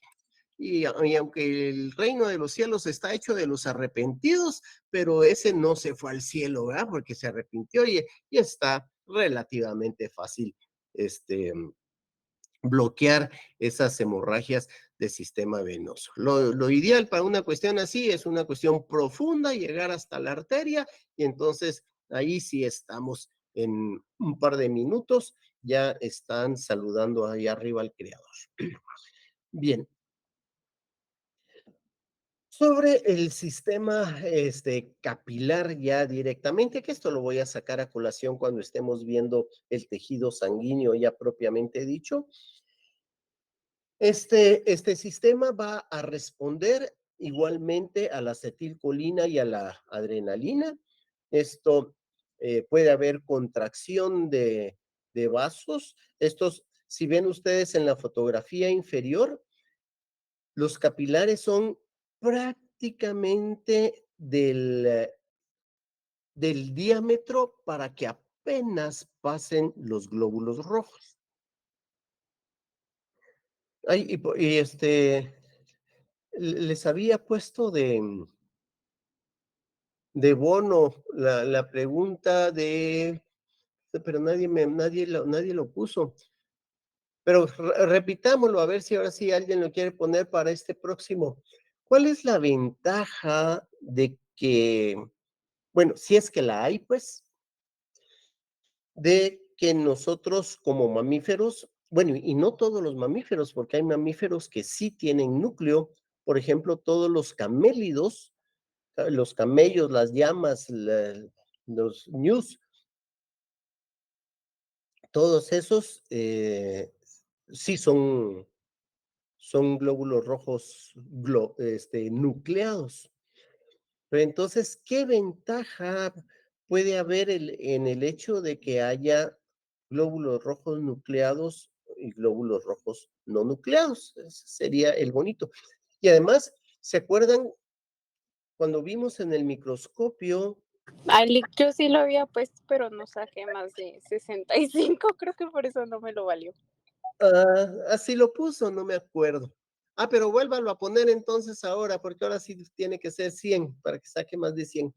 Y aunque el reino de los cielos está hecho de los arrepentidos, pero ese no se fue al cielo, ¿verdad? Porque se arrepintió y está relativamente fácil este, bloquear esas hemorragias del sistema venoso. Lo ideal para una cuestión así es una cuestión profunda, llegar hasta la arteria y entonces ahí sí estamos en un par de minutos, ya están saludando ahí arriba al Creador. Bien, sobre el sistema capilar ya directamente, que esto lo voy a sacar a colación cuando estemos viendo el tejido sanguíneo ya propiamente dicho. Este sistema va a responder igualmente a la acetilcolina y a la adrenalina, Esto puede haber contracción de vasos. Estos, si ven ustedes en la fotografía inferior, los capilares son prácticamente del diámetro para que apenas pasen los glóbulos rojos. Ay, les había puesto de bono la pregunta pero nadie lo puso. Pero repitámoslo, a ver si ahora sí alguien lo quiere poner para este próximo. ¿Cuál es la ventaja de que, bueno, si es que la hay, pues, de que nosotros como mamíferos, bueno, y no todos los mamíferos, porque hay mamíferos que sí tienen núcleo, por ejemplo, todos los camélidos, los camellos, las llamas, los ñus, todos esos sí son glóbulos rojos nucleados. Pero entonces, ¿qué ventaja puede haber en el hecho de que haya glóbulos rojos nucleados y glóbulos rojos no nucleados? Ese sería el bonito. Y además, ¿se acuerdan cuando vimos en el microscopio? Yo sí lo había puesto, pero no saqué más de 65, creo que por eso no me lo valió. Así lo puso, no me acuerdo. Pero vuélvalo a poner entonces ahora, porque ahora sí tiene que ser 100 para que saque más de 100.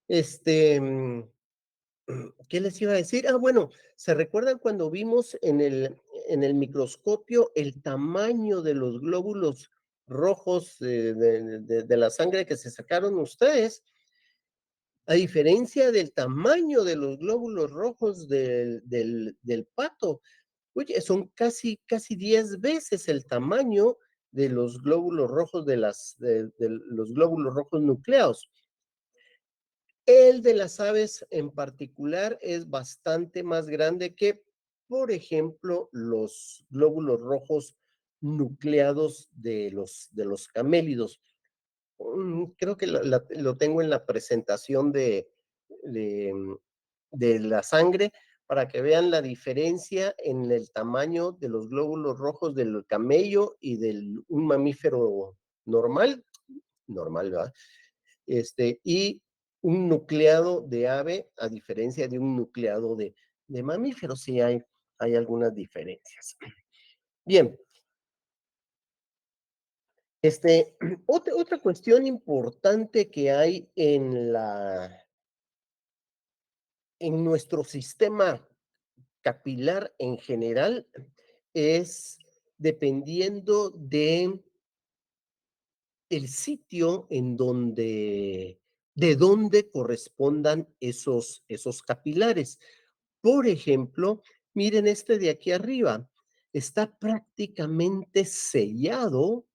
Este, mm, ¿Qué les iba a decir? Bueno, ¿se recuerdan cuando vimos en el microscopio el tamaño de los glóbulos rojos de la sangre que se sacaron ustedes? A diferencia del tamaño de los glóbulos rojos del pato, oye, son casi 10 veces el tamaño de los glóbulos rojos de los glóbulos rojos nucleados. El de las aves en particular es bastante más grande que, por ejemplo, los glóbulos rojos nucleados de los camélidos. Creo que lo tengo en la presentación de, mm, de la sangre para que vean la diferencia en el tamaño de los glóbulos rojos del camello y de un mamífero normal, ¿verdad? Y un nucleado de ave, a diferencia de un nucleado de mamífero, sí hay algunas diferencias. Bien, otra cuestión importante que hay en nuestro sistema capilar en general es dependiendo el sitio de donde correspondan esos capilares. Por ejemplo, miren este de aquí arriba, está prácticamente sellado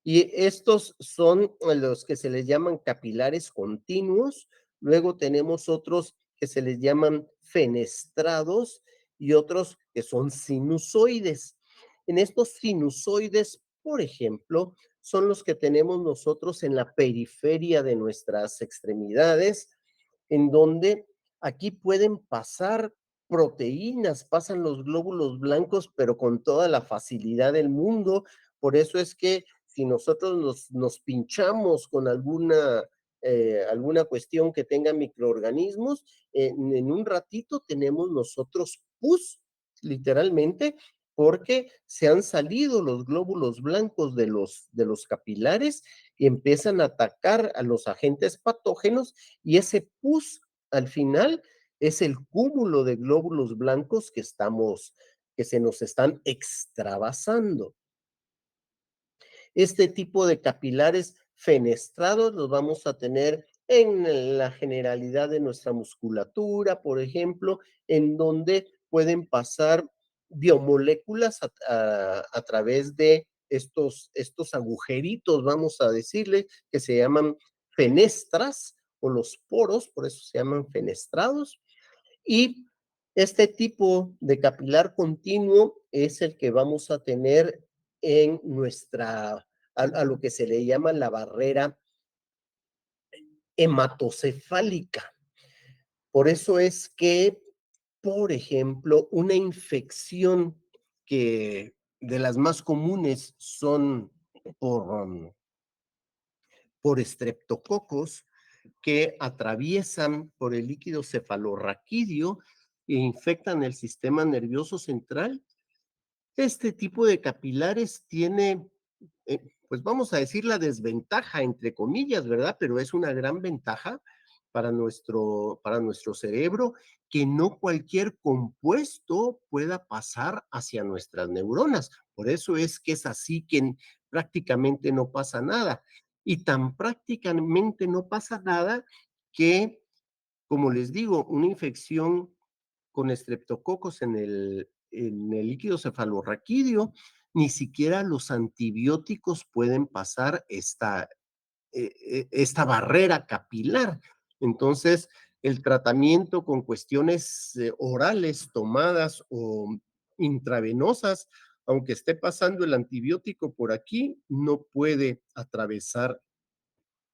y estos son los que se les llaman capilares continuos. Luego tenemos otros que se les llaman fenestrados y otros que son sinusoides. En estos sinusoides, por ejemplo, son los que tenemos nosotros en la periferia de nuestras extremidades, en donde aquí pueden pasar proteínas, pasan los glóbulos blancos, pero con toda la facilidad del mundo. Por eso es que si nosotros nos pinchamos con alguna cuestión que tenga microorganismos, en un ratito tenemos nosotros pus, literalmente, porque se han salido los glóbulos blancos de los capilares y empiezan a atacar a los agentes patógenos y ese pus al final es el cúmulo de glóbulos blancos que se nos están extravasando. Este tipo de capilares fenestrados los vamos a tener en la generalidad de nuestra musculatura, por ejemplo, en donde pueden pasar biomoléculas a través de estos agujeritos, vamos a decirle, que se llaman fenestras o los poros, por eso se llaman fenestrados. Y este tipo de capilar continuo es el que vamos a tener a lo que se le llama hematocefálica. Por eso es que, por ejemplo, una infección que de las más comunes son por, por estreptococos que atraviesan por el líquido cefalorraquídeo e infectan el sistema nervioso central. Este tipo de capilares tiene, pues vamos a decir la desventaja, entre comillas, ¿verdad? Pero es una gran ventaja para nuestro cerebro que no cualquier compuesto pueda pasar hacia nuestras neuronas. Por eso es que es así que prácticamente no pasa nada. Y tan prácticamente no pasa nada que, como les digo, una infección con estreptococos en el líquido cefalorraquídeo, ni siquiera los antibióticos pueden pasar esta barrera capilar. Entonces, el tratamiento con cuestiones orales tomadas o intravenosas, aunque esté pasando el antibiótico por aquí, no puede atravesar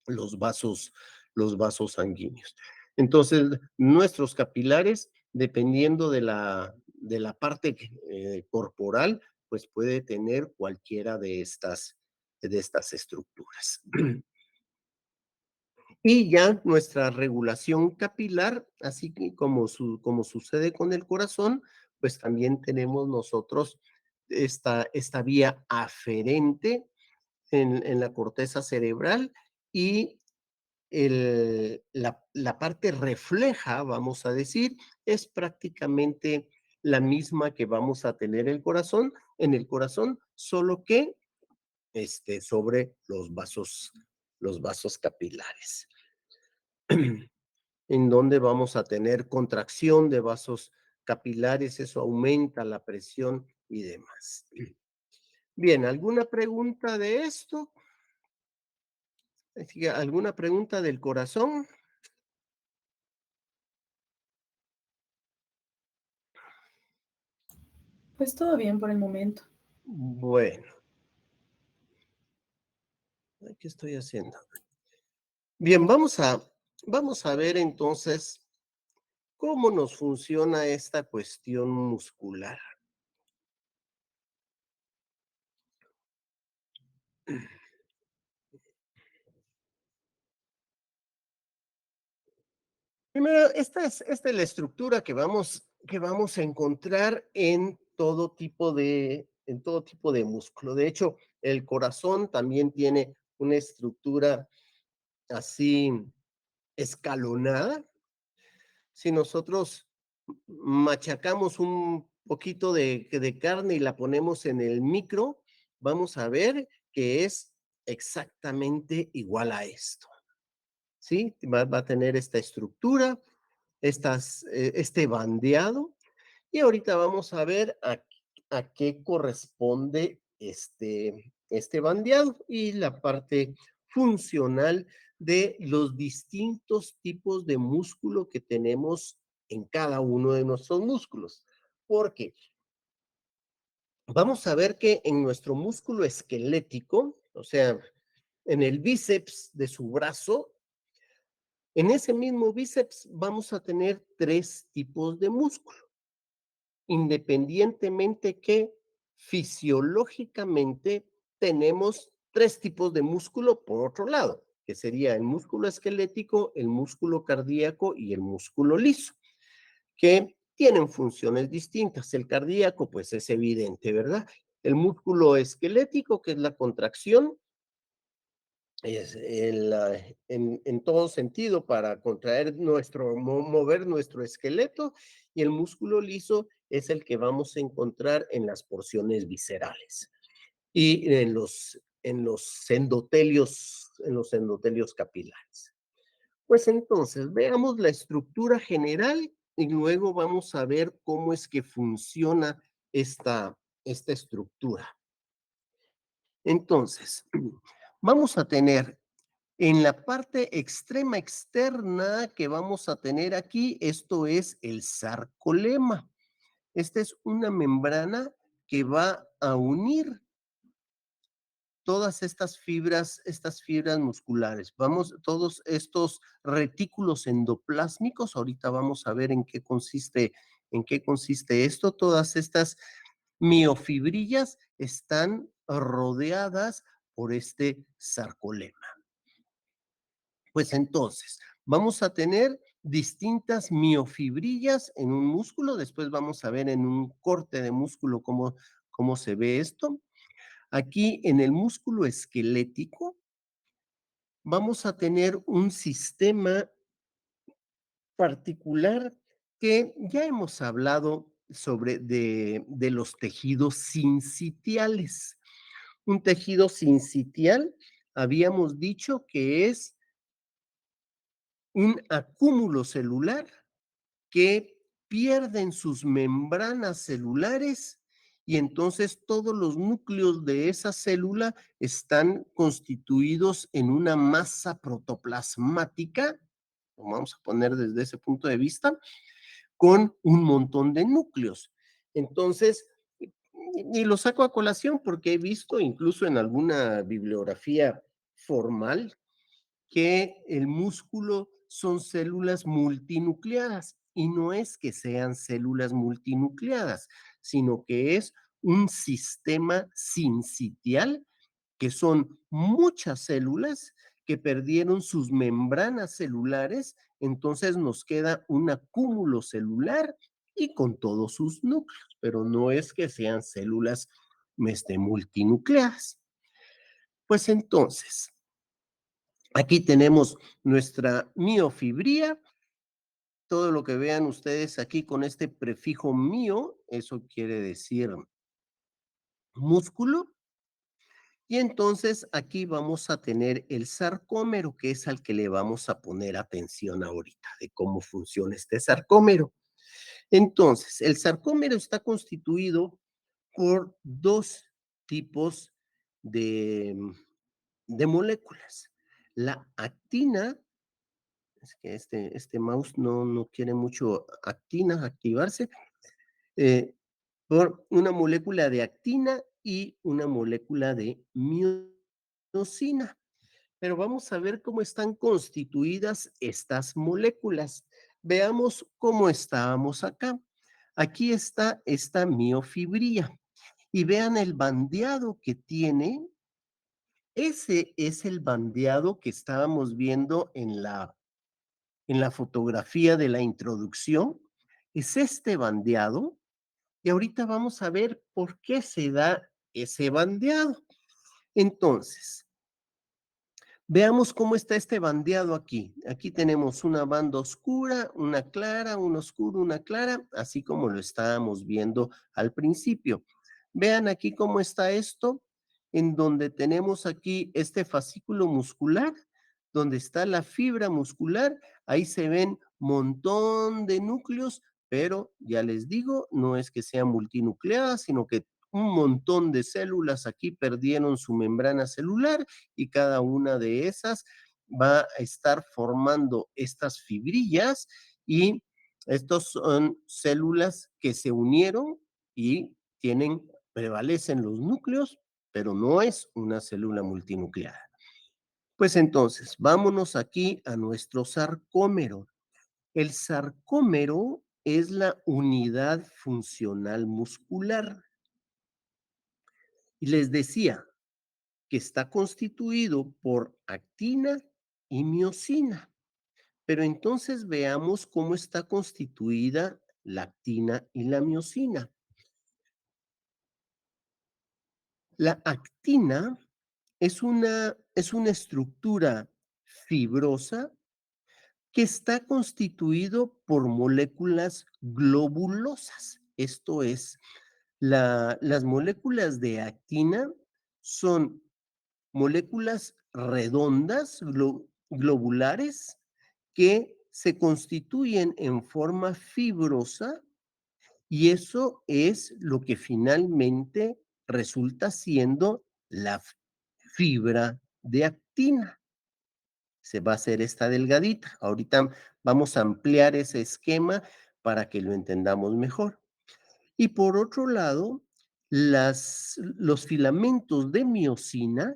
los vasos, los vasos sanguíneos. Entonces, nuestros capilares, dependiendo de la parte corporal, pues puede tener cualquiera de estas estructuras. Y ya nuestra regulación capilar, así que como sucede con el corazón, pues también tenemos nosotros esta vía aferente en la corteza cerebral y la parte refleja, vamos a decir, es prácticamente la misma que vamos a tener en el corazón, solo que sobre los vasos capilares, en donde vamos a tener contracción de vasos capilares, eso aumenta la presión y demás. Bien, ¿alguna pregunta de esto? ¿Alguna pregunta del corazón? Pues todo bien por el momento. Bueno, ¿qué estoy haciendo? Bien, vamos a ver entonces cómo nos funciona esta cuestión muscular. Primero, esta es la estructura que vamos a encontrar en todo tipo de músculo. De hecho, el corazón también tiene una estructura así escalonada. Si nosotros machacamos un poquito de carne y la ponemos en el micro, vamos a ver que es exactamente igual a esto. ¿Sí? Va a tener esta estructura, este bandeado, y ahorita vamos a ver a qué corresponde este bandeado y la parte funcional de los distintos tipos de músculo que tenemos en cada uno de nuestros músculos. Porque vamos a ver que en nuestro músculo esquelético, o sea, en el bíceps de su brazo, en ese mismo bíceps vamos a tener tres tipos de músculo, independientemente que fisiológicamente tenemos tres tipos de músculo por otro lado, que sería el músculo esquelético, el músculo cardíaco y el músculo liso, que tienen funciones distintas. El cardíaco, pues es evidente, ¿verdad? El músculo esquelético, que es la contracción, es en todo sentido para contraer mover nuestro esqueleto, y el músculo liso es el que vamos a encontrar en las porciones viscerales y en los endotelios capilares. Pues entonces, veamos la estructura general y luego vamos a ver cómo es que funciona esta estructura. Entonces, vamos a tener en la parte extrema externa que vamos a tener aquí, esto es el sarcolema. Esta es una membrana que va a unir todas estas fibras musculares. Vamos, todos estos retículos endoplásmicos, ahorita vamos a ver en qué consiste esto. Todas estas miofibrillas están rodeadas por este sarcolema. Pues entonces, vamos a tener distintas miofibrillas en un músculo, después vamos a ver en un corte de músculo cómo se ve esto. Aquí en el músculo esquelético vamos a tener un sistema particular que ya hemos hablado sobre de los tejidos sincitiales. Un tejido sincitial, habíamos dicho que es un acúmulo celular que pierden sus membranas celulares y entonces todos los núcleos de esa célula están constituidos en una masa protoplasmática, lo vamos a poner desde ese punto de vista, con un montón de núcleos. Entonces, y lo saco a colación porque he visto incluso en alguna bibliografía formal que el músculo son células multinucleadas y no es que sean células multinucleadas, sino que es un sistema sincitial que son muchas células que perdieron sus membranas celulares, entonces nos queda un acúmulo celular y con todos sus núcleos, pero no es que sean células multinucleadas. Pues entonces, aquí tenemos nuestra miofibría. Todo lo que vean ustedes aquí con este prefijo mio, eso quiere decir músculo. Y entonces aquí vamos a tener el sarcómero, que es al que le vamos a poner atención ahorita, de cómo funciona este sarcómero. Entonces, el sarcómero está constituido por dos tipos de, de moléculas. La actina, es que este mouse no quiere mucho actina activarse, eh, por una molécula de actina y una molécula de miosina. Pero vamos a ver cómo están constituidas estas moléculas. Veamos cómo estábamos acá. Aquí está esta miofibría y vean el bandeado que tiene. Ese es el bandeado que estábamos viendo en la fotografía de la introducción. Es este bandeado y ahorita vamos a ver por qué se da ese bandeado. Entonces, veamos cómo está este bandeado aquí. Aquí tenemos una banda oscura, una clara, un oscuro, una clara, así como lo estábamos viendo al principio. Vean aquí cómo está esto, en donde tenemos aquí este fascículo muscular, donde está la fibra muscular, ahí se ven montón de núcleos, pero ya les digo, no es que sean multinucleadas, sino que un montón de células aquí perdieron su membrana celular y cada una de esas va a estar formando estas fibrillas y estos son células que se unieron y prevalecen los núcleos, pero no es una célula multinucleada. Pues entonces, vámonos aquí a nuestro sarcómero. El sarcómero es la unidad funcional muscular. Y les decía, que está constituido por actina y miosina. Pero entonces veamos cómo está constituida la actina y la miosina. La actina es una estructura fibrosa que está constituido por moléculas globulosas. Esto es, las moléculas de actina son moléculas redondas, globulares, que se constituyen en forma fibrosa y eso es lo que finalmente resulta siendo la fibra de actina. Se va a hacer esta delgadita. Ahorita vamos a ampliar ese esquema para que lo entendamos mejor. Y por otro lado, Los filamentos de miosina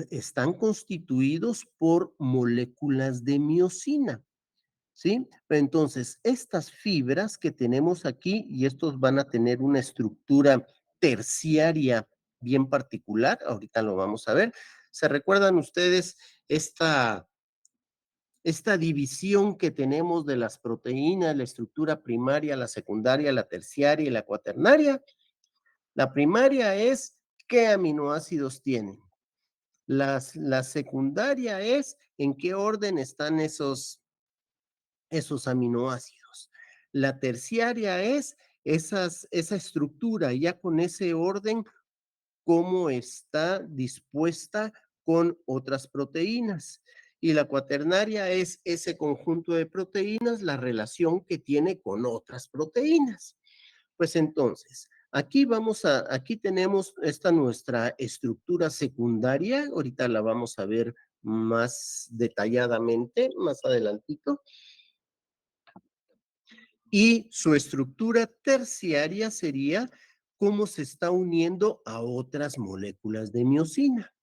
están constituidos por moléculas de miosina, ¿sí? Entonces, estas fibras que tenemos aquí, y estos van a tener una estructura terciaria bien particular, ahorita lo vamos a ver. ¿Se recuerdan ustedes esta división que tenemos de las proteínas, la estructura primaria, la secundaria, la terciaria y la cuaternaria? La primaria es qué aminoácidos tienen. La secundaria es en qué orden están esos aminoácidos. La terciaria es esa estructura, ya con ese orden, cómo está dispuesta con otras proteínas. Y la cuaternaria es ese conjunto de proteínas, la relación que tiene con otras proteínas. Pues entonces, aquí tenemos esta nuestra estructura secundaria, ahorita la vamos a ver más detalladamente, más adelantito, y su estructura terciaria sería cómo se está uniendo a otras moléculas de miosina.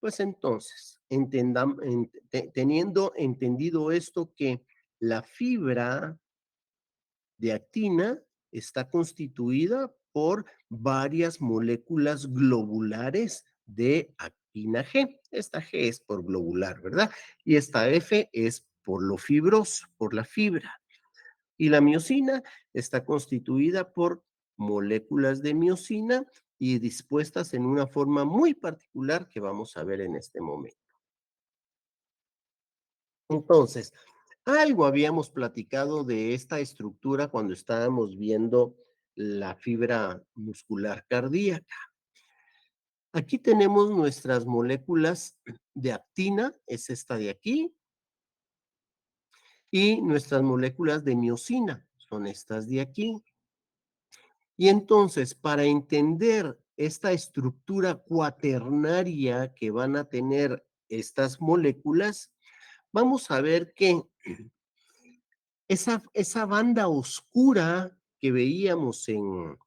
Pues entonces, teniendo entendido esto, que la fibra de actina está constituida por varias moléculas globulares de actina G. Esta G es por globular, ¿verdad? Y esta F es por lo fibroso, por la fibra. Y la miosina está constituida por moléculas de miosina y dispuestas en una forma muy particular que vamos a ver en este momento. Entonces, algo habíamos platicado de esta estructura cuando estábamos viendo la fibra muscular cardíaca. Aquí tenemos nuestras moléculas de actina, es esta de aquí, y nuestras moléculas de miosina, son estas de aquí. Y entonces, para entender esta estructura cuaternaria que van a tener estas moléculas, vamos a ver que esa banda oscura que veíamos en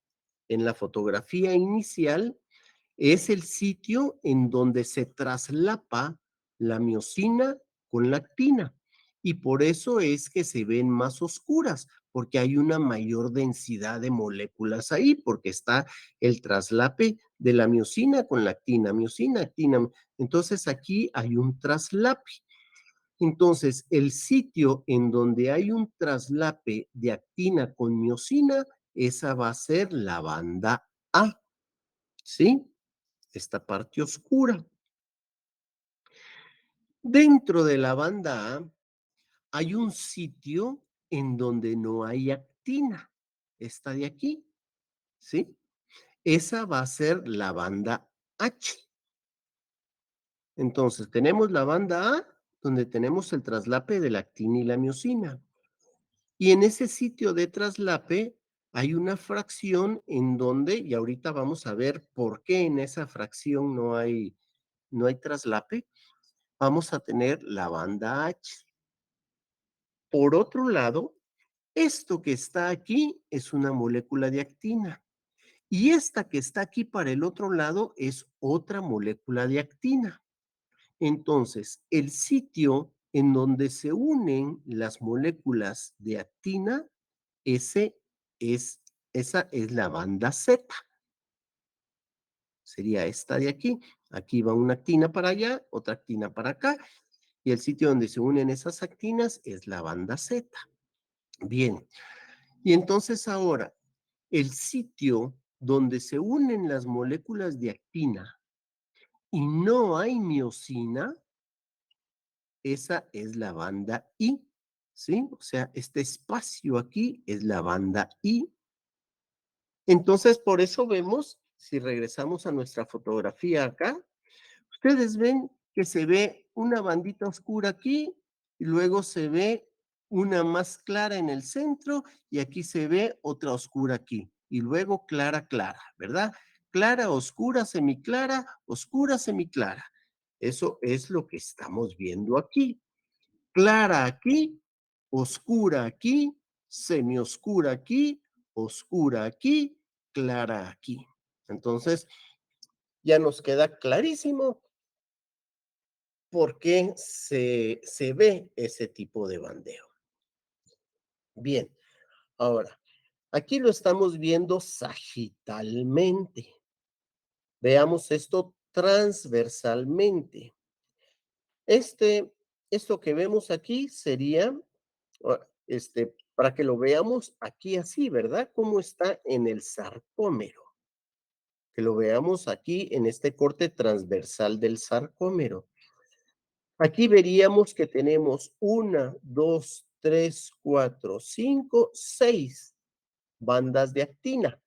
la fotografía inicial es el sitio en donde se traslapa la miosina con la actina. Y por eso es que se ven más oscuras, porque hay una mayor densidad de moléculas ahí, porque está el traslape de la miosina con la actina, miosina, actina. Entonces aquí hay un traslape. Entonces, el sitio en donde hay un traslape de actina con miosina, esa va a ser la banda A, ¿sí? Esta parte oscura. Dentro de la banda A hay un sitio en donde no hay actina, esta de aquí, ¿sí? Esa va a ser la banda H. Entonces, tenemos la banda A, donde tenemos el traslape de la actina y la miosina. Y en ese sitio de traslape hay una fracción en donde, y ahorita vamos a ver por qué en esa fracción no hay traslape, vamos a tener la banda H. Por otro lado, esto que está aquí es una molécula de actina. Y esta que está aquí para el otro lado es otra molécula de actina. Entonces, el sitio en donde se unen las moléculas de actina, ese es, esa es la banda Z. Sería esta de aquí. Aquí va una actina para allá, otra actina para acá. Y el sitio donde se unen esas actinas es la banda Z. Bien. Y entonces ahora, el sitio donde se unen las moléculas de actina y no hay miosina, esa es la banda I, ¿sí? O sea, este espacio aquí es la banda I. Entonces, por eso vemos, si regresamos a nuestra fotografía acá, ustedes ven que se ve una bandita oscura aquí, y luego se ve una más clara en el centro, y aquí se ve otra oscura aquí, y luego clara, clara, ¿verdad? Clara, oscura, semiclara. Eso es lo que estamos viendo aquí. Clara aquí, oscura aquí, semioscura aquí, oscura aquí, clara aquí. Entonces, ya nos queda clarísimo por qué se ve ese tipo de bandeo. Bien, ahora, aquí lo estamos viendo sagitalmente. Veamos esto transversalmente. Este, esto que vemos aquí sería, para que lo veamos aquí así, ¿verdad? Cómo está en el sarcómero. Que lo veamos aquí en este corte transversal del sarcómero. Aquí veríamos que tenemos una, dos, tres, cuatro, cinco, seis bandas de actina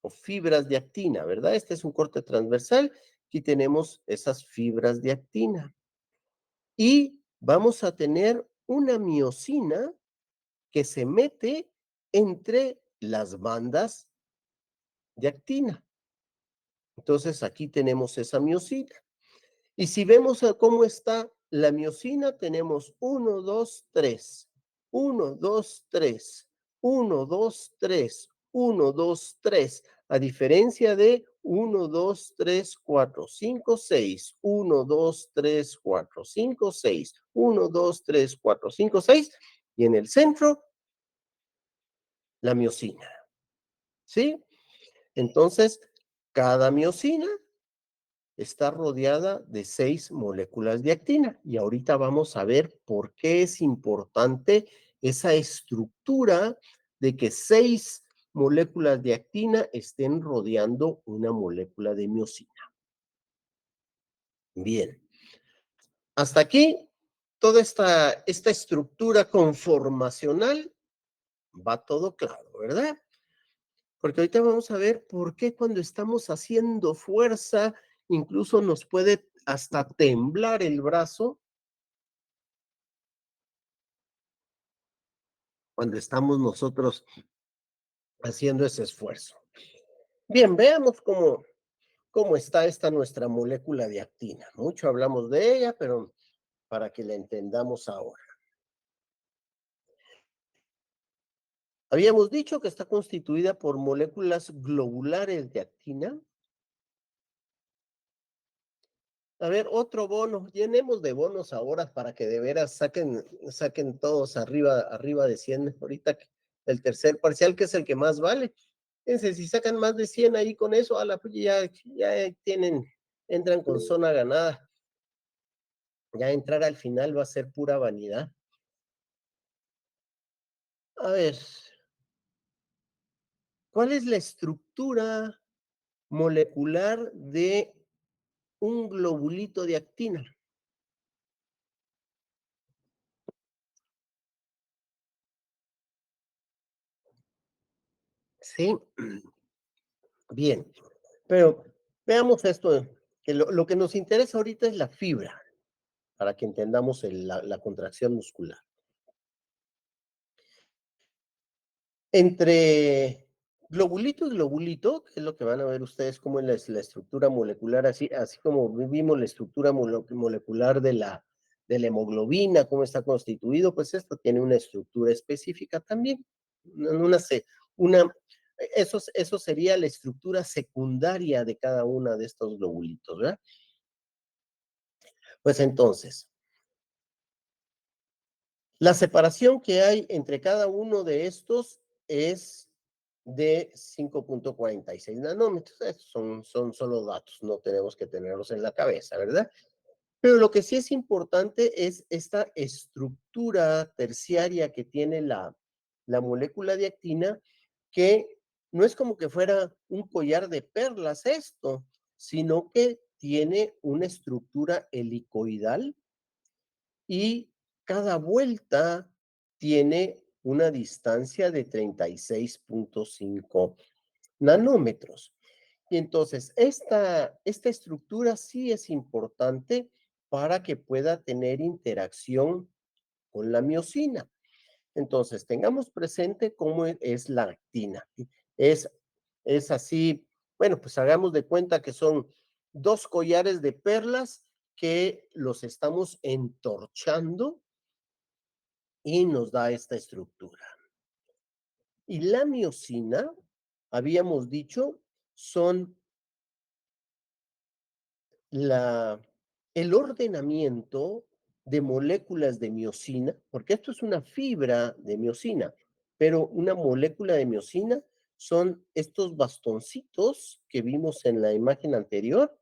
o fibras de actina, ¿verdad? Este es un corte transversal. Aquí tenemos esas fibras de actina. Y vamos a tener una miosina que se mete entre las bandas de actina. Entonces aquí tenemos esa miosina. Y si vemos cómo está la miosina, tenemos uno, 2, 3, 1, 2, 3, 1, 2, 3, 1, 2, 3, a diferencia de uno, 2, 3, 4, 5, 6, 1, 2, 3, 4, 5, 6, 1, 2, 3, 4, 5, 6, y en el centro, la miosina, ¿sí? Entonces, cada miosina está rodeada de 6 moléculas de actina. Y ahorita vamos a ver por qué es importante esa estructura de que 6 moléculas de actina estén rodeando una molécula de miosina. Bien, hasta aquí toda esta estructura conformacional va todo claro, ¿verdad? Porque ahorita vamos a ver por qué cuando estamos haciendo fuerza, incluso nos puede hasta temblar el brazo cuando estamos nosotros haciendo ese esfuerzo. Bien, veamos cómo está esta nuestra molécula de actina. Mucho hablamos de ella, pero para que la entendamos ahora. Habíamos dicho que está constituida por moléculas globulares de actina. A ver, otro bono. Llenemos de bonos ahora para que de veras saquen todos arriba de 100. Ahorita el tercer parcial, que es el que más vale. Fíjense, si sacan más de 100 ahí con eso, pues ya entran con zona ganada. Ya entrar al final va a ser pura vanidad. A ver, ¿cuál es la estructura molecular de un globulito de actina? Sí, bien, pero veamos esto, que lo que nos interesa ahorita es la fibra, para que entendamos la contracción muscular. Entre globulito y globulito, que es lo que van a ver ustedes cómo es la estructura molecular, así como vimos la estructura molecular de la hemoglobina, cómo está constituido, pues esto tiene una estructura específica también. Una, una, eso sería la estructura secundaria de cada una de estos globulitos, ¿verdad? Pues entonces, la separación que hay entre cada uno de estos es de 5.46 nanómetros. Estos son solo datos, no tenemos que tenerlos en la cabeza, ¿verdad? Pero lo que sí es importante es esta estructura terciaria que tiene la molécula de actina, que no es como que fuera un collar de perlas esto, sino que tiene una estructura helicoidal y cada vuelta tiene una distancia de 36.5 nanómetros. Y entonces, esta estructura sí es importante para que pueda tener interacción con la miosina. Entonces, tengamos presente cómo es la actina. Es, es así, bueno, pues hagamos de cuenta que son 2 collares de perlas que los estamos entorchando y nos da esta estructura. Y la miosina, habíamos dicho, son la, el ordenamiento de moléculas de miosina, porque esto es una fibra de miosina, pero una molécula de miosina son estos bastoncitos que vimos en la imagen anterior,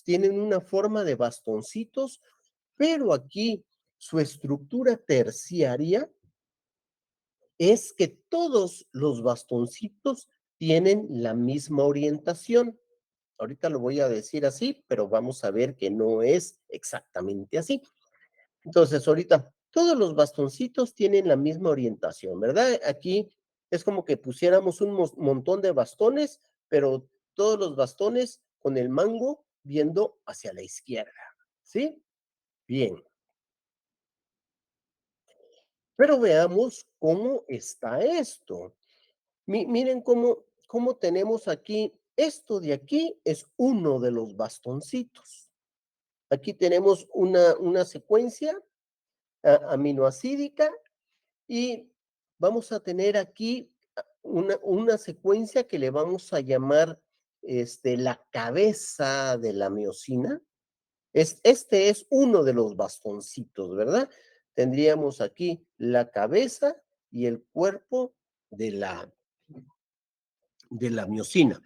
tienen una forma de bastoncitos, pero aquí su estructura terciaria es que todos los bastoncitos tienen la misma orientación. Ahorita lo voy a decir así, pero vamos a ver que no es exactamente así. Entonces, ahorita todos los bastoncitos tienen la misma orientación, ¿verdad? Aquí es como que pusiéramos un montón de bastones, pero todos los bastones con el mango viendo hacia la izquierda, ¿sí? Bien, pero veamos cómo está esto. Miren cómo tenemos aquí, esto de aquí es uno de los bastoncitos. Aquí tenemos una secuencia aminoacídica y vamos a tener aquí una secuencia que le vamos a llamar la cabeza de la miosina. Este es uno de los bastoncitos, ¿verdad? Tendríamos aquí la cabeza y el cuerpo de la miosina.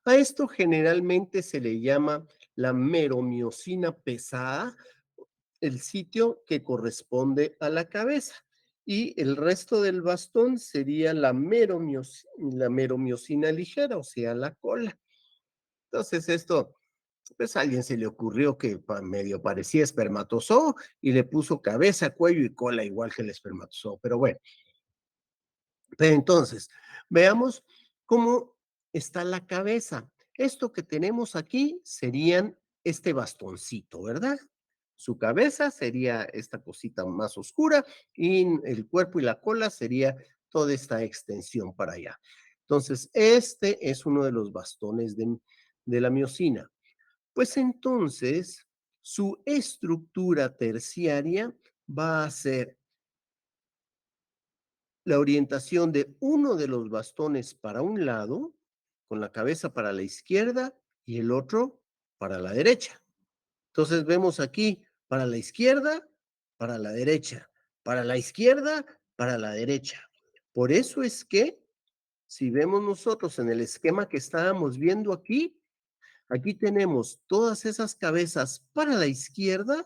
A esto generalmente se le llama la meromiosina pesada, el sitio que corresponde a la cabeza. Y el resto del bastón sería la meromiosina ligera, o sea, la cola. Entonces, esto, pues a alguien se le ocurrió que medio parecía espermatozoo y le puso cabeza, cuello y cola igual que el espermatozoo. Pero bueno, pero entonces, veamos cómo está la cabeza. Esto que tenemos aquí serían este bastoncito, ¿verdad? Su cabeza sería esta cosita más oscura y el cuerpo y la cola sería toda esta extensión para allá. Entonces, este es uno de los bastones de la miosina. Pues entonces, su estructura terciaria va a ser la orientación de uno de los bastones para un lado, con la cabeza para la izquierda y el otro para la derecha. Entonces vemos aquí para la izquierda, para la derecha, para la izquierda, para la derecha. Por eso es que si vemos nosotros en el esquema que estábamos viendo aquí, aquí tenemos todas esas cabezas para la izquierda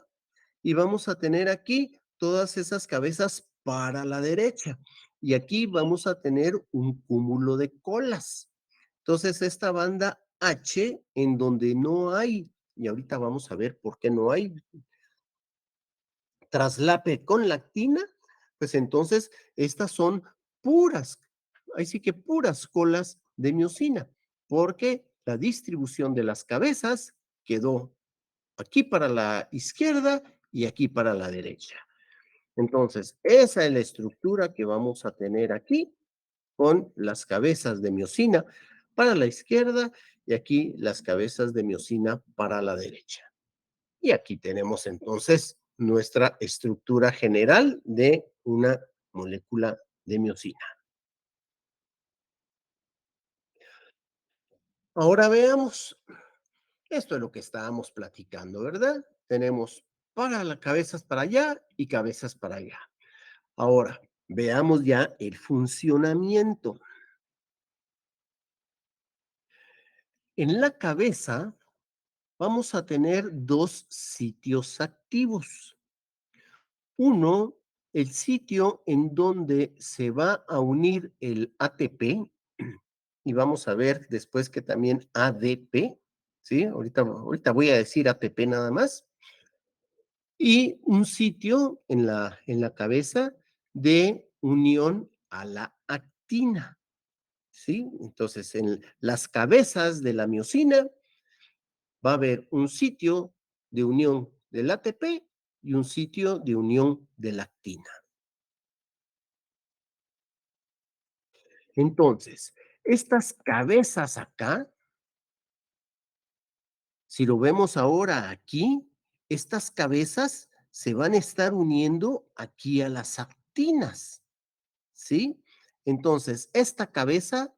y vamos a tener aquí todas esas cabezas para la derecha. Y aquí vamos a tener un cúmulo de colas. Entonces, esta banda H, en donde no hay, y ahorita vamos a ver por qué no hay traslape con lactina, pues entonces estas son puras, ahí sí que puras colas de miosina, porque la distribución de las cabezas quedó aquí para la izquierda y aquí para la derecha. Entonces, esa es la estructura que vamos a tener aquí con las cabezas de miosina para la izquierda y aquí las cabezas de miosina para la derecha. Y aquí tenemos entonces nuestra estructura general de una molécula de miosina. Ahora veamos, esto es lo que estábamos platicando, ¿verdad? Tenemos para las cabezas para allá y cabezas para allá. Ahora, veamos ya el funcionamiento. En la cabeza vamos a tener dos sitios activos. Uno, el sitio en donde se va a unir el ATP, y vamos a ver después que también ADP, ¿sí? Ahorita voy a decir ATP nada más. Y un sitio en la cabeza de unión a la actina, ¿sí? Entonces, en las cabezas de la miosina va a haber un sitio de unión del ATP y un sitio de unión de la actina. Entonces, estas cabezas acá, si lo vemos ahora aquí, estas cabezas se van a estar uniendo aquí a las actinas, ¿sí? Entonces, esta cabeza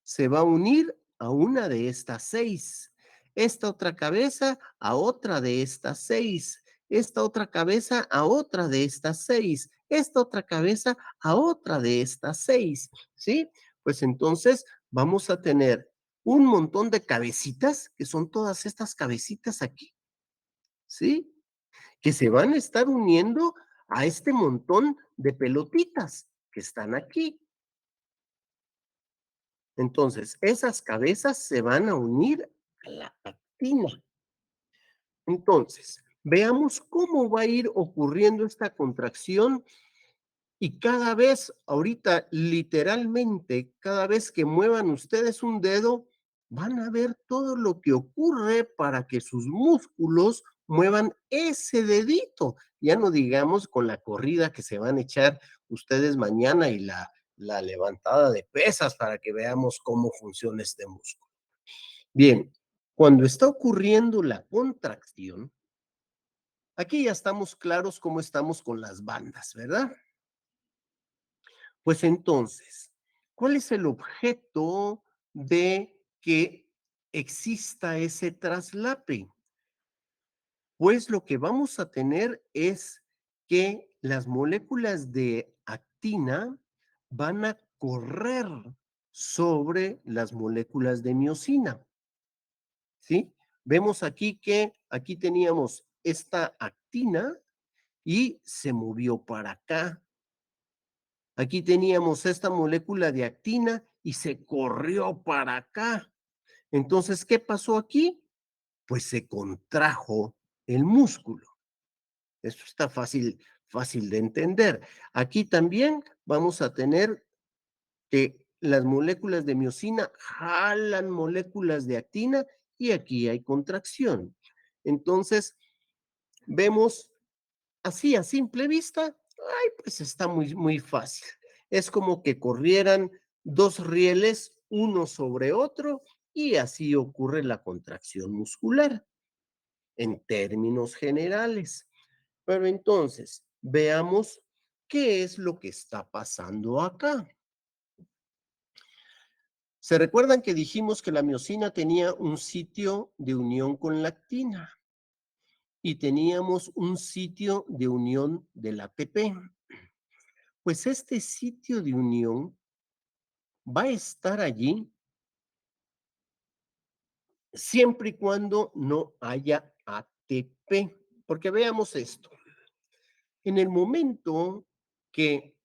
se va a unir a una de estas 6. esta otra cabeza a otra de estas 6, esta otra cabeza a otra de estas 6, esta otra cabeza a otra de estas 6, ¿sí? Pues entonces vamos a tener un montón de cabecitas, que son todas estas cabecitas aquí, ¿sí? Que se van a estar uniendo a este montón de pelotitas que están aquí. Entonces, esas cabezas se van a unir a la actina. Entonces, veamos cómo va a ir ocurriendo esta contracción y cada vez, ahorita, literalmente, cada vez que muevan ustedes un dedo, van a ver todo lo que ocurre para que sus músculos muevan ese dedito. Ya no digamos con la corrida que se van a echar ustedes mañana y la levantada de pesas para que veamos cómo funciona este músculo. Bien, cuando está ocurriendo la contracción, aquí ya estamos claros cómo estamos con las bandas, ¿verdad? Pues entonces, ¿cuál es el objeto de que exista ese traslape? Pues lo que vamos a tener es que las moléculas de actina van a correr sobre las moléculas de miosina, ¿sí? Vemos aquí que aquí teníamos esta actina y se movió para acá. Aquí teníamos esta molécula de actina y se corrió para acá. Entonces, ¿qué pasó aquí? Pues se contrajo el músculo. Esto está fácil de entender. Aquí también vamos a tener que las moléculas de miosina jalan moléculas de actina y aquí hay contracción. Entonces, vemos así a simple vista, ay, pues está muy fácil. Es como que corrieran dos rieles uno sobre otro y así ocurre la contracción muscular en términos generales. Pero entonces, veamos qué es lo que está pasando acá. ¿Se recuerdan que dijimos que la miosina tenía un sitio de unión con la actina y teníamos un sitio de unión del ATP? Pues este sitio de unión va a estar allí siempre y cuando no haya ATP. Porque veamos esto. En el momento que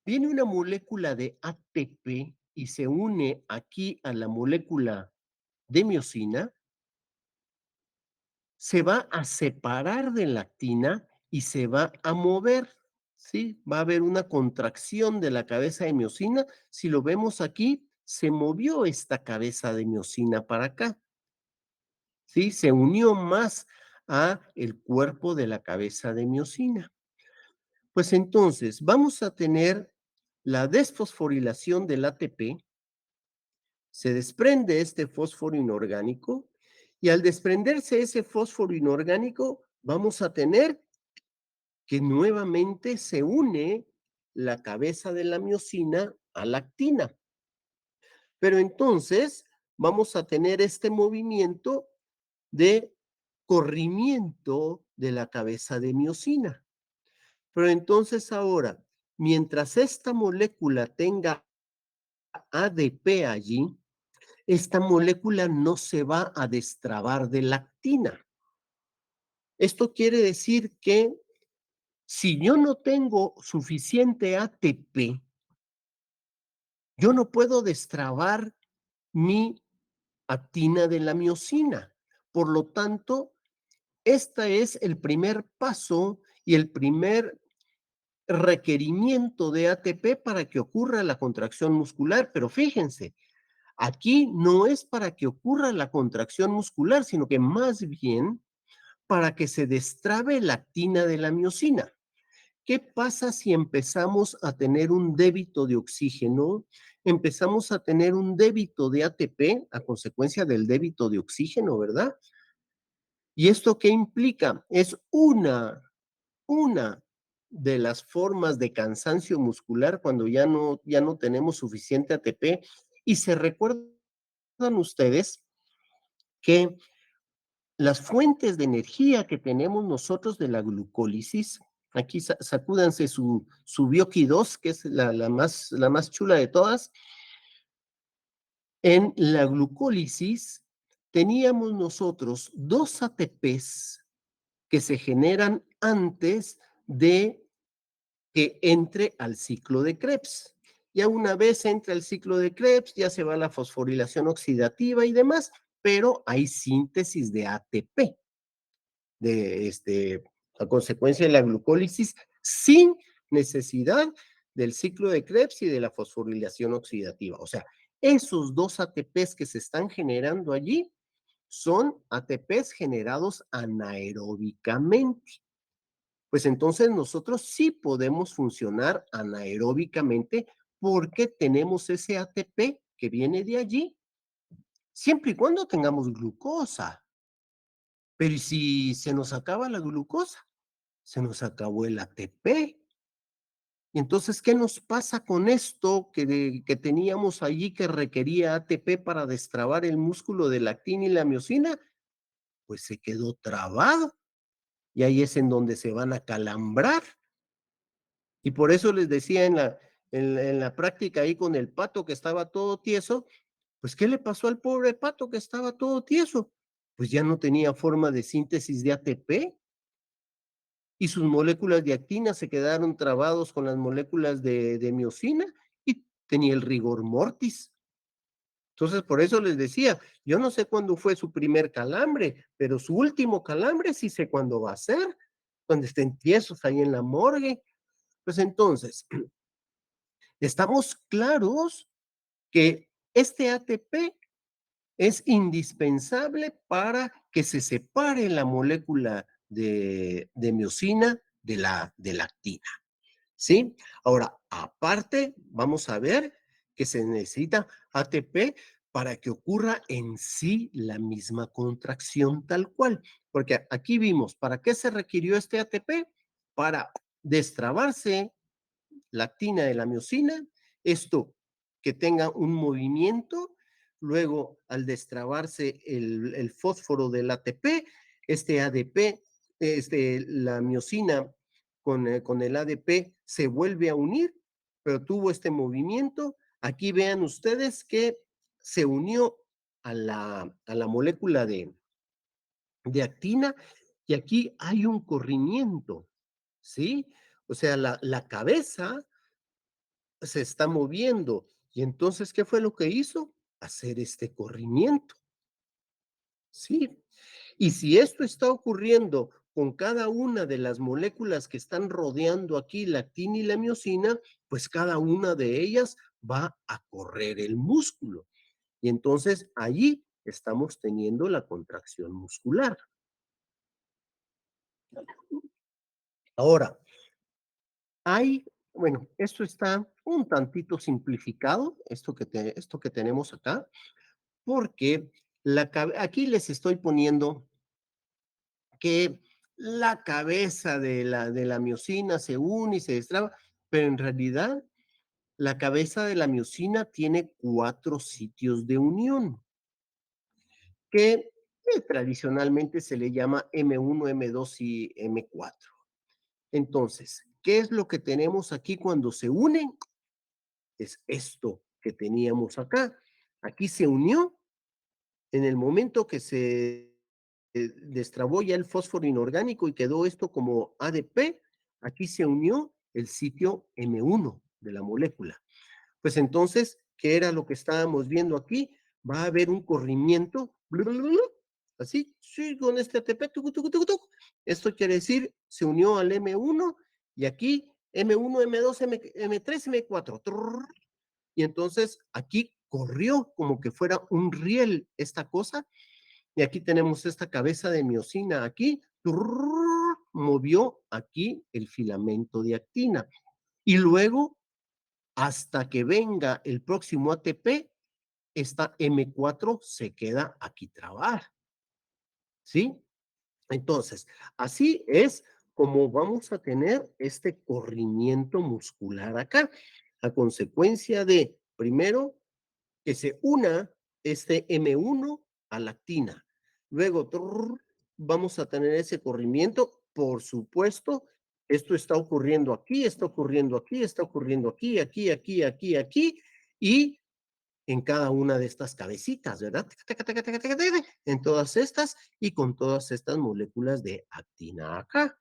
viene una molécula de ATP y se une aquí a la molécula de miosina, se va a separar de la actina y se va a mover, ¿sí? Va a haber una contracción de la cabeza de miosina. Si lo vemos aquí, se movió esta cabeza de miosina para acá, ¿sí? Se unió más a el cuerpo de la cabeza de miosina. Pues entonces, vamos a tener la desfosforilación del ATP, se desprende este fósforo inorgánico y al desprenderse ese fósforo inorgánico, vamos a tener que nuevamente se une la cabeza de la miosina a la actina. Pero entonces vamos a tener este movimiento de corrimiento de la cabeza de miosina. Pero entonces ahora, mientras esta molécula tenga ADP allí, esta molécula no se va a destrabar de la actina. Esto quiere decir que si yo no tengo suficiente ATP, yo no puedo destrabar mi actina de la miosina. Por lo tanto, este es el primer paso y el primer requerimiento de ATP para que ocurra la contracción muscular. Pero fíjense, aquí no es para que ocurra la contracción muscular, sino que más bien para que se destrabe la actina de la miosina. ¿Qué pasa si empezamos a tener un débito de oxígeno? Empezamos a tener un débito de ATP a consecuencia del débito de oxígeno, ¿verdad? ¿Y esto qué implica? Es una de las formas de cansancio muscular cuando ya no tenemos suficiente ATP. Y se recuerdan ustedes que las fuentes de energía que tenemos nosotros de la glucólisis, aquí sacúdanse su Bioki 2, que es la más chula de todas. En la glucólisis teníamos nosotros 2 ATPs que se generan antes de que entre al ciclo de Krebs. Ya una vez entra el ciclo de Krebs, ya se va la fosforilación oxidativa y demás, pero hay síntesis de ATP, a consecuencia de la glucólisis, sin necesidad del ciclo de Krebs y de la fosforilación oxidativa. O sea, esos 2 ATPs que se están generando allí son ATPs generados anaeróbicamente. Pues entonces nosotros sí podemos funcionar anaeróbicamente porque tenemos ese ATP que viene de allí, siempre y cuando tengamos glucosa. Pero ¿y si se nos acaba la glucosa? Se nos acabó el ATP. Y entonces, ¿qué nos pasa con esto que teníamos allí que requería ATP para destrabar el músculo de la actina y la miosina? Pues se quedó trabado. Y ahí es en donde se van a calambrar. Y por eso les decía en la práctica ahí con el pato que estaba todo tieso, pues ¿qué le pasó al pobre pato que estaba todo tieso? Pues ya no tenía forma de síntesis de ATP y sus moléculas de actina se quedaron trabados con las moléculas de miosina y tenía el rigor mortis. Entonces, por eso les decía, yo no sé cuándo fue su primer calambre, pero su último calambre sí sé cuándo va a ser, cuando estén tiesos ahí en la morgue. Pues entonces, estamos claros que este ATP es indispensable para que se separe la molécula de miosina de la actina, ¿sí? Ahora, aparte, vamos a ver que se necesita ATP para que ocurra en sí la misma contracción tal cual, porque aquí vimos, ¿para qué se requirió este ATP? Para destrabarse la actina de la miosina, esto que tenga un movimiento, luego al destrabarse el fósforo del ATP, este ADP, la miosina con el ADP se vuelve a unir, pero tuvo este movimiento. Aquí vean ustedes que se unió a la molécula de actina y aquí hay un corrimiento, ¿sí? O sea, la cabeza se está moviendo. Y entonces, ¿qué fue lo que hizo? Hacer este corrimiento, ¿sí? Y si esto está ocurriendo con cada una de las moléculas que están rodeando aquí la actina y la miosina, pues cada una de ellas va a correr el músculo. Y entonces allí estamos teniendo la contracción muscular. Ahora, bueno, esto está un tantito simplificado, esto que tenemos acá, porque aquí les estoy poniendo que la cabeza de la miosina se une y se destraba, pero en realidad la cabeza de la miosina tiene 4 sitios de unión, que tradicionalmente se le llama M1, M2 y M4. Entonces, ¿qué es lo que tenemos aquí cuando se unen? Es esto que teníamos acá. Aquí se unió en el momento que se destrabó ya el fósforo inorgánico y quedó esto como ADP, aquí se unió el sitio M1 de la molécula. Pues entonces, ¿qué era lo que estábamos viendo aquí? Va a haber un corrimiento, así, sí, con este ATP, tucu, tucu, tucu, tucu. Esto quiere decir, se unió al M1 y aquí M1, M2, M3, M4. Y entonces aquí corrió como que fuera un riel esta cosa y aquí tenemos esta cabeza de miosina aquí, movió aquí el filamento de actina. Y luego, hasta que venga el próximo ATP, esta M4 se queda aquí trabada, ¿sí? Entonces, así es como vamos a tener este corrimiento muscular acá, a consecuencia de, primero, que se una este M1 a la actina. luego vamos a tener ese corrimiento, por supuesto, esto está ocurriendo aquí, está ocurriendo aquí, está ocurriendo aquí, aquí, aquí, aquí, aquí, y en cada una de estas cabecitas, ¿verdad? En todas estas y con todas estas moléculas de actina acá.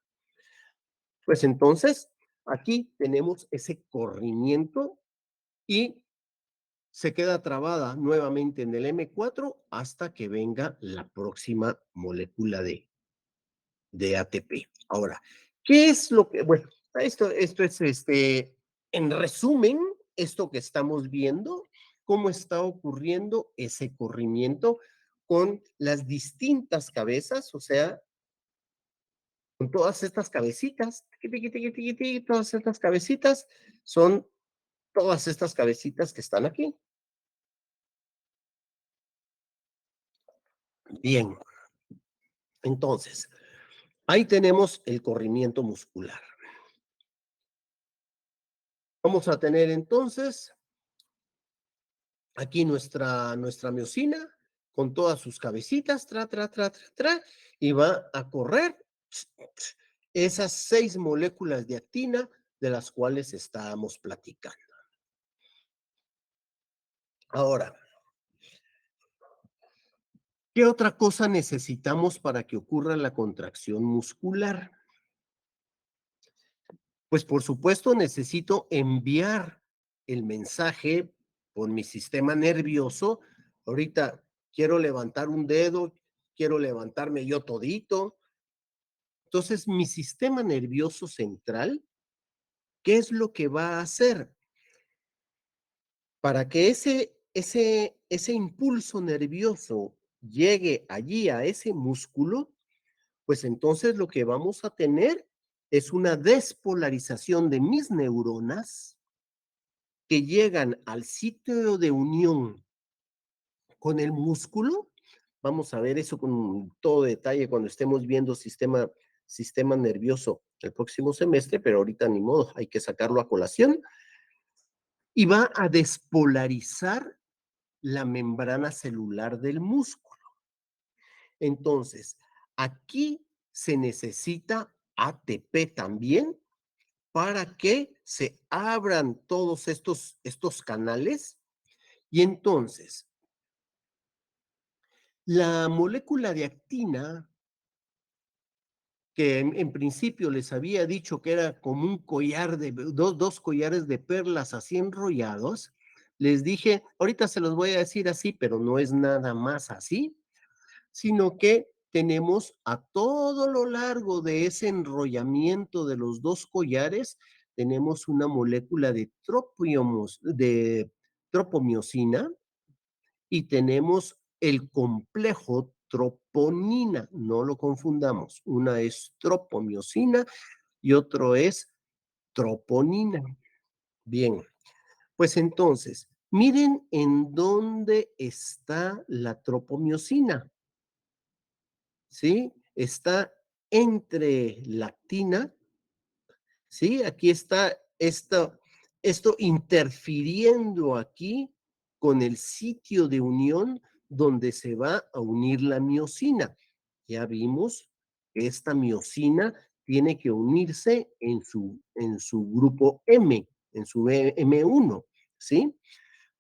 Pues entonces, aquí tenemos ese corrimiento y se queda trabada nuevamente en el M4 hasta que venga la próxima molécula de ATP. Ahora, ¿qué es lo que, bueno, esto es en resumen, esto que estamos viendo, cómo está ocurriendo ese corrimiento con las distintas cabezas, o sea, con todas estas cabecitas, todas estas cabecitas son todas estas cabecitas que están aquí. Bien, entonces, ahí tenemos el corrimiento muscular. Vamos a tener entonces aquí nuestra miosina con todas sus cabecitas, y va a correr esas 6 moléculas de actina de las cuales estábamos platicando. Ahora, ¿qué otra cosa necesitamos para que ocurra la contracción muscular? Pues por supuesto necesito enviar el mensaje por mi sistema nervioso. Ahorita quiero levantar un dedo, quiero levantarme yo todito. Entonces, mi sistema nervioso central, ¿qué es lo que va a hacer? Para que ese impulso nervioso llegue allí a ese músculo, pues entonces lo que vamos a tener es una despolarización de mis neuronas que llegan al sitio de unión con el músculo. Vamos a ver eso con todo detalle cuando estemos viendo sistema nervioso el próximo semestre, pero ahorita ni modo, hay que sacarlo a colación. Y va a despolarizar la membrana celular del músculo. Entonces, aquí se necesita ATP también para que se abran todos estos canales. Y entonces, la molécula de actina, que en principio les había dicho que era como un collar de dos collares de perlas así enrollados, les dije, ahorita se los voy a decir así, pero no es nada más así, sino que tenemos a todo lo largo de ese enrollamiento de los dos collares, tenemos una molécula de tropomiosina y tenemos el complejo troponina, no lo confundamos, una es tropomiosina y otro es troponina. Bien, pues entonces, miren en dónde está la tropomiosina, ¿sí? Está entre la actina, ¿sí? Aquí está esto interfiriendo aquí con el sitio de unión donde se va a unir la miosina. Ya vimos que esta miosina tiene que unirse en su grupo M, en su M1, ¿sí?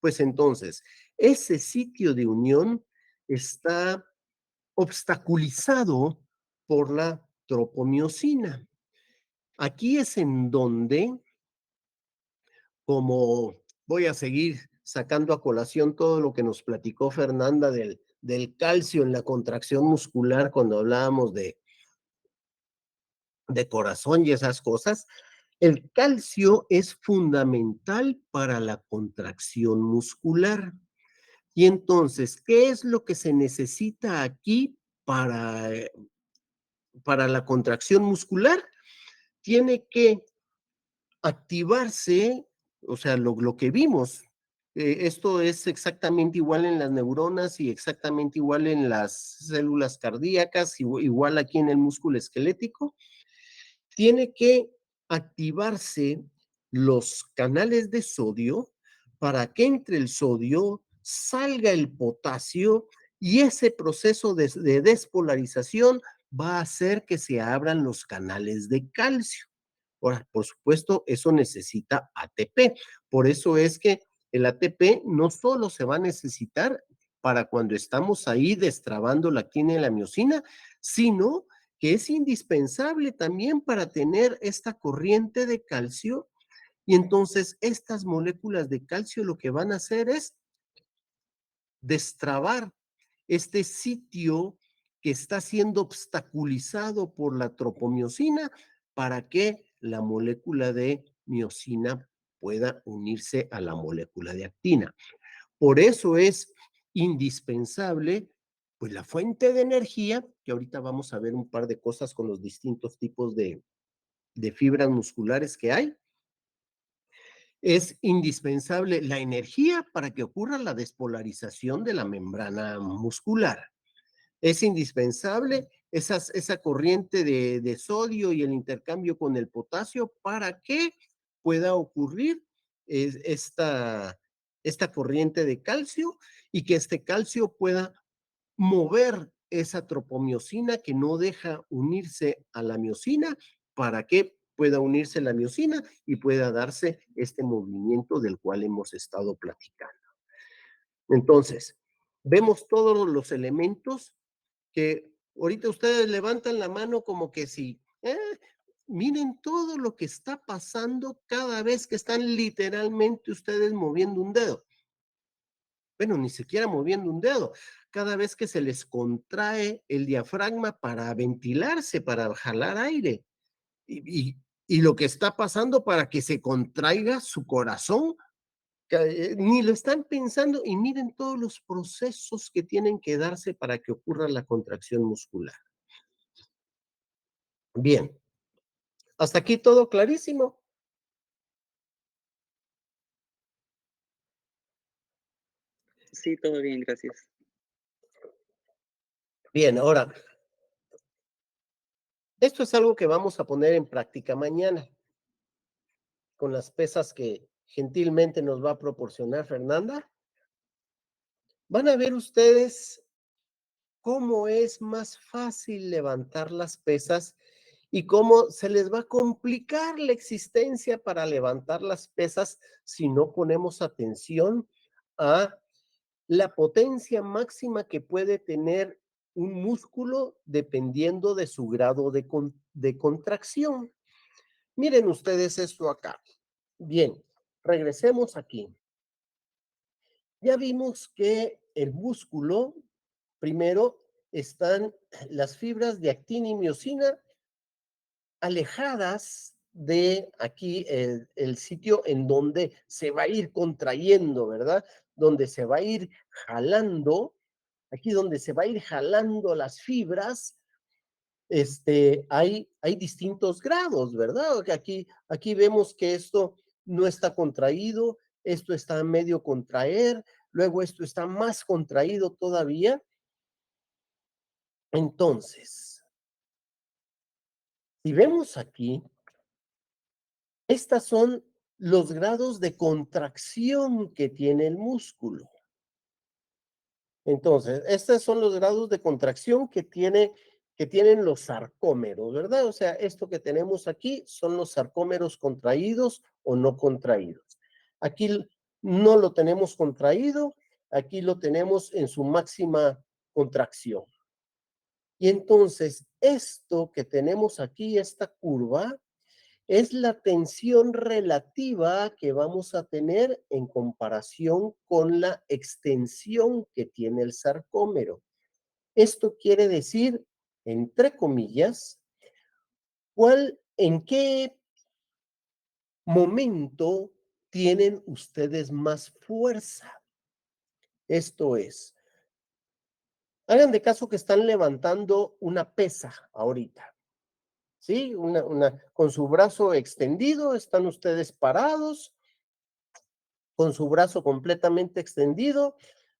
Pues entonces, ese sitio de unión está obstaculizado por la tropomiosina. Aquí es en donde, como voy a seguir sacando a colación todo lo que nos platicó Fernanda del calcio en la contracción muscular cuando hablábamos de corazón y esas cosas, el calcio es fundamental para la contracción muscular. Y entonces, ¿qué es lo que se necesita aquí para la contracción muscular? Tiene que activarse, o sea, lo que vimos. Esto es exactamente igual en las neuronas y exactamente igual en las células cardíacas, igual aquí en el músculo esquelético. Tiene que activarse los canales de sodio para que entre el sodio, salga el potasio Y ese proceso de despolarización va a hacer que se abran los canales de calcio. Ahora, por supuesto, eso necesita ATP. Por eso es que el ATP no solo se va a necesitar para cuando estamos ahí destrabando la quina y la miosina, sino que es indispensable también para tener esta corriente de calcio. Y entonces estas moléculas de calcio lo que van a hacer es destrabar este sitio que está siendo obstaculizado por la tropomiosina para que la molécula de miosina pueda unirse a la molécula de actina. Por eso es indispensable, pues la fuente de energía, que ahorita vamos a ver un par de cosas con los distintos tipos de fibras musculares que hay, es indispensable la energía para que ocurra la despolarización de la membrana muscular. Es indispensable esa corriente de sodio y el intercambio con el potasio para que pueda ocurrir esta corriente de calcio y que este calcio pueda mover esa tropomiosina que no deja unirse a la miosina para que pueda unirse la miosina y pueda darse este movimiento del cual hemos estado platicando. Entonces, vemos todos los elementos que ahorita ustedes levantan la mano como que sí. Miren todo lo que está pasando cada vez que están literalmente ustedes moviendo un dedo. Bueno, ni siquiera moviendo un dedo. Cada vez que se les contrae el diafragma para ventilarse, para jalar aire. Y, y, y lo que está pasando para que se contraiga su corazón, ni lo están pensando y miren todos los procesos que tienen que darse para que ocurra la contracción muscular. Bien, hasta aquí todo clarísimo. Sí, todo bien, gracias. Bien, ahora, esto es algo que vamos a poner en práctica mañana con las pesas que gentilmente nos va a proporcionar Fernanda. Van a ver ustedes cómo es más fácil levantar las pesas y cómo se les va a complicar la existencia para levantar las pesas si no ponemos atención a la potencia máxima que puede tener un músculo dependiendo de su grado de contracción. Miren ustedes esto acá. Bien, regresemos aquí. Ya vimos que el músculo, primero, están las fibras de actina y miosina alejadas de aquí el sitio en donde se va a ir contrayendo, ¿verdad? Donde se va a ir jalando, aquí donde se va a ir jalando las fibras, hay distintos grados, ¿verdad? Aquí vemos que esto no está contraído, esto está a medio contraer, luego esto está más contraído todavía. Entonces, si vemos aquí, estos son los grados de contracción que tiene el músculo. Entonces, estos son los grados de contracción que tienen los sarcómeros, ¿verdad? O sea, esto que tenemos aquí son los sarcómeros contraídos o no contraídos. Aquí no lo tenemos contraído, aquí lo tenemos en su máxima contracción. Y entonces, esto que tenemos aquí, esta curva, es la tensión relativa que vamos a tener en comparación con la extensión que tiene el sarcómero. Esto quiere decir, entre comillas, en qué momento tienen ustedes más fuerza. Esto es, hagan de caso que están levantando una pesa ahorita. ¿Sí? Con su brazo extendido, están ustedes parados, con su brazo completamente extendido,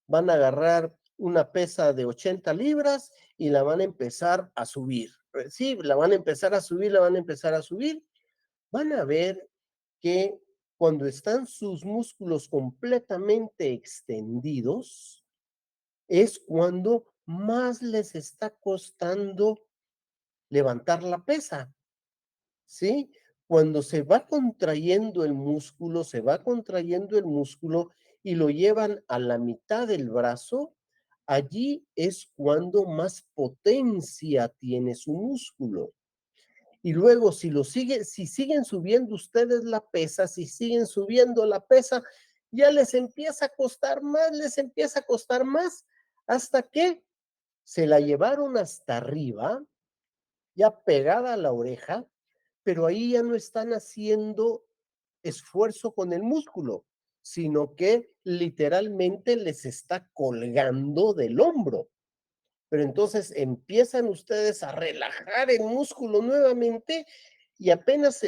van a agarrar una pesa de 80 libras y la van a empezar a subir. Sí, la van a empezar a subir, la van a empezar a subir. Van a ver que cuando están sus músculos completamente extendidos, es cuando más les está costando levantar la pesa, ¿sí? Cuando se va contrayendo el músculo, se va contrayendo el músculo y lo llevan a la mitad del brazo, allí es cuando más potencia tiene su músculo. Y luego, si siguen subiendo ustedes la pesa, si siguen subiendo la pesa, ya les empieza a costar más, les empieza a costar más, hasta que se la llevaron hasta arriba, ya pegada a la oreja, pero ahí ya no están haciendo esfuerzo con el músculo, sino que literalmente les está colgando del hombro. Pero entonces empiezan ustedes a relajar el músculo nuevamente y apenas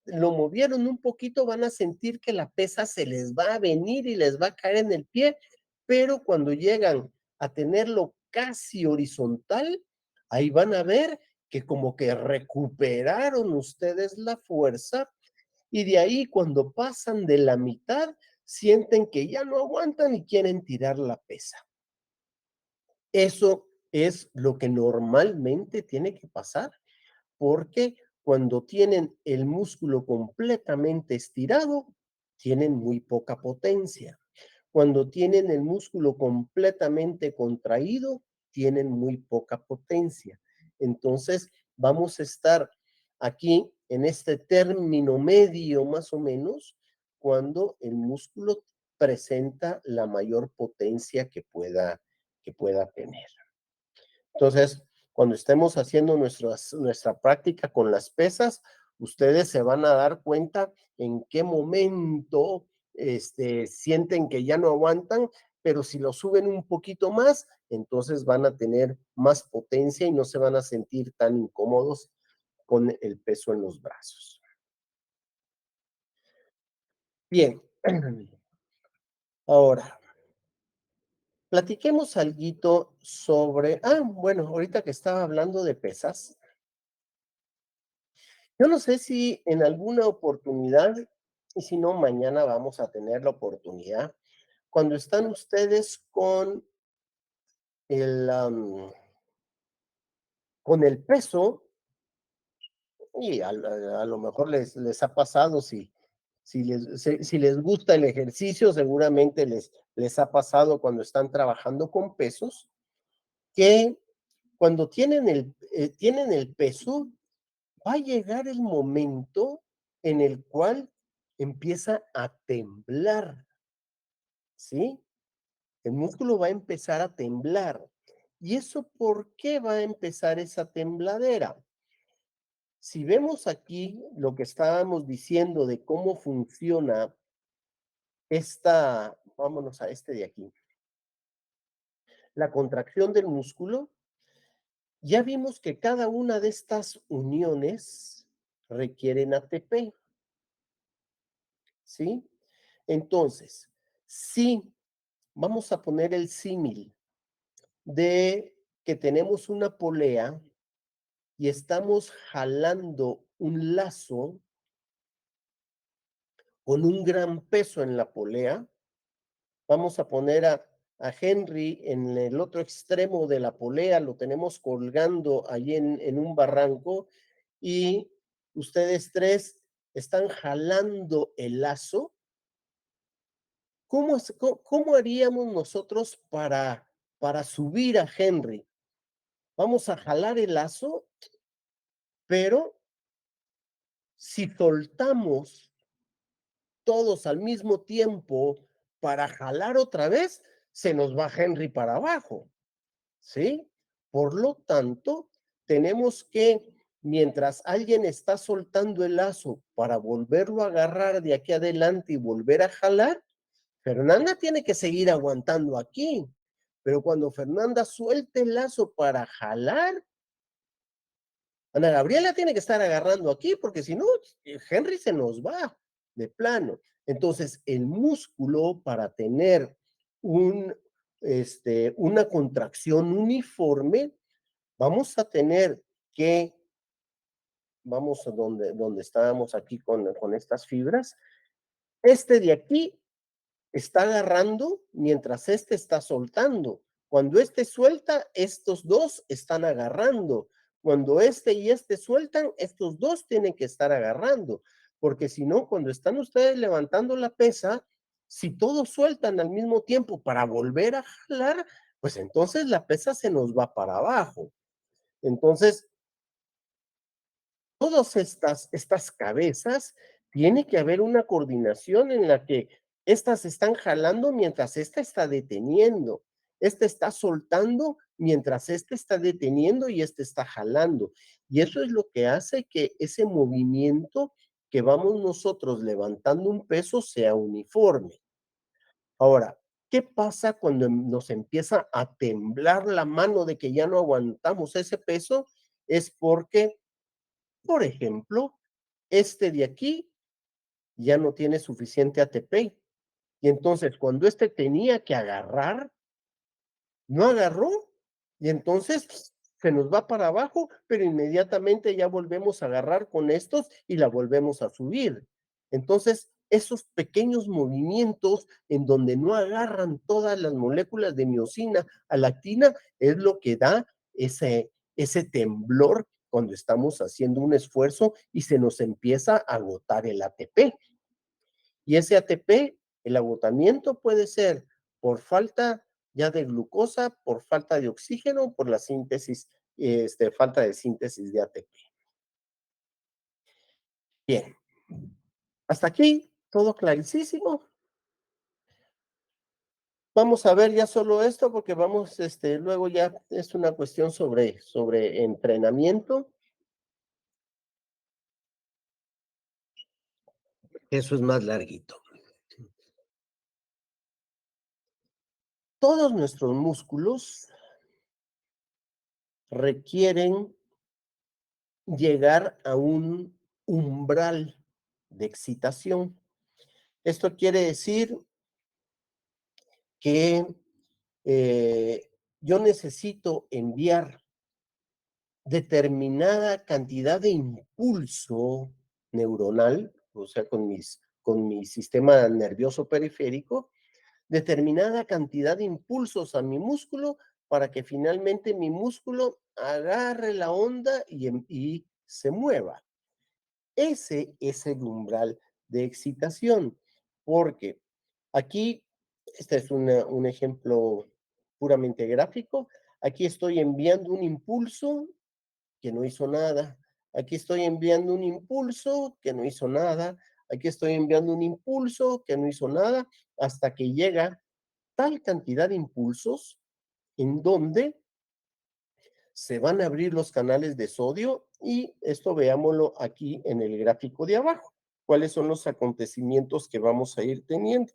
lo movieron un poquito, van a sentir que la pesa se les va a venir y les va a caer en el pie, pero cuando llegan a tenerlo casi horizontal, ahí van a ver que como que recuperaron ustedes la fuerza y de ahí cuando pasan de la mitad, sienten que ya no aguantan y quieren tirar la pesa. Eso es lo que normalmente tiene que pasar, porque cuando tienen el músculo completamente estirado, tienen muy poca potencia. Cuando tienen el músculo completamente contraído, tienen muy poca potencia. Entonces, vamos a estar aquí en este término medio más o menos, cuando el músculo presenta la mayor potencia que pueda tener. Entonces, cuando estemos haciendo nuestra práctica con las pesas, ustedes se van a dar cuenta en qué momento sienten que ya no aguantan, pero si lo suben un poquito más, entonces van a tener más potencia y no se van a sentir tan incómodos con el peso en los brazos. Bien, ahora, platiquemos algo sobre, bueno, ahorita que estaba hablando de pesas, yo no sé si en alguna oportunidad, y si no, mañana vamos a tener la oportunidad, cuando están ustedes el, am, con el peso, y a lo mejor les ha pasado, si les gusta el ejercicio, seguramente les ha pasado cuando están trabajando con pesos, que cuando tienen el peso, va a llegar el momento en el cual empieza a temblar, ¿sí? El músculo va a empezar a temblar. ¿Y eso por qué va a empezar esa tembladera? Si vemos aquí lo que estábamos diciendo de cómo funciona vámonos a este de aquí, la contracción del músculo, ya vimos que cada una de estas uniones requieren ATP, ¿sí? Entonces, si vamos a poner el símil de que tenemos una polea y estamos jalando un lazo con un gran peso en la polea, vamos a poner a Henry en el otro extremo de la polea, lo tenemos colgando allí en un barranco y ustedes tres están jalando el lazo. ¿Cómo haríamos nosotros para subir a Henry? Vamos a jalar el lazo, pero si soltamos todos al mismo tiempo para jalar otra vez, se nos va Henry para abajo, ¿sí? Por lo tanto, tenemos que, mientras alguien está soltando el lazo para volverlo a agarrar de aquí adelante y volver a jalar, Fernanda tiene que seguir aguantando aquí. Pero cuando Fernanda suelte el lazo para jalar, Ana Gabriela tiene que estar agarrando aquí, porque si no, Henry se nos va de plano. Entonces, el músculo para tener una contracción uniforme, vamos a tener que, vamos a donde estábamos aquí con estas fibras, este de aquí está agarrando mientras este está soltando. Cuando este suelta, estos dos están agarrando. Cuando este y este sueltan, estos dos tienen que estar agarrando, porque si no, cuando están ustedes levantando la pesa, si todos sueltan al mismo tiempo para volver a jalar, pues entonces la pesa se nos va para abajo. Entonces, todas estas cabezas, tiene que haber una coordinación en la que estas están jalando mientras esta está deteniendo. Este está soltando mientras este está deteniendo y este está jalando. Y eso es lo que hace que ese movimiento que vamos nosotros levantando un peso sea uniforme. Ahora, ¿qué pasa cuando nos empieza a temblar la mano de que ya no aguantamos ese peso? Es porque, por ejemplo, este de aquí ya no tiene suficiente ATP. Y entonces, cuando este tenía que agarrar, no agarró, y entonces se nos va para abajo, pero inmediatamente ya volvemos a agarrar con estos y la volvemos a subir. Entonces, esos pequeños movimientos en donde no agarran todas las moléculas de miosina a lactina es lo que da ese temblor cuando estamos haciendo un esfuerzo y se nos empieza a agotar el ATP. Y ese ATP, el agotamiento puede ser por falta ya de glucosa, por falta de oxígeno, por la síntesis, falta de síntesis de ATP. Bien, hasta aquí todo clarísimo. Vamos a ver ya solo esto porque vamos, luego ya es una cuestión sobre entrenamiento. Eso es más larguito. Todos nuestros músculos requieren llegar a un umbral de excitación. Esto quiere decir que yo necesito enviar determinada cantidad de impulso neuronal, o sea, con mi sistema nervioso periférico, determinada cantidad de impulsos a mi músculo para que finalmente mi músculo agarre la onda y se mueva. Ese es el umbral de excitación, porque aquí, este es un ejemplo puramente gráfico, aquí estoy enviando un impulso que no hizo nada, aquí estoy enviando un impulso que no hizo nada, aquí estoy enviando un impulso que no hizo nada, hasta que llega tal cantidad de impulsos en donde se van a abrir los canales de sodio y esto veámoslo aquí en el gráfico de abajo. ¿Cuáles son los acontecimientos que vamos a ir teniendo?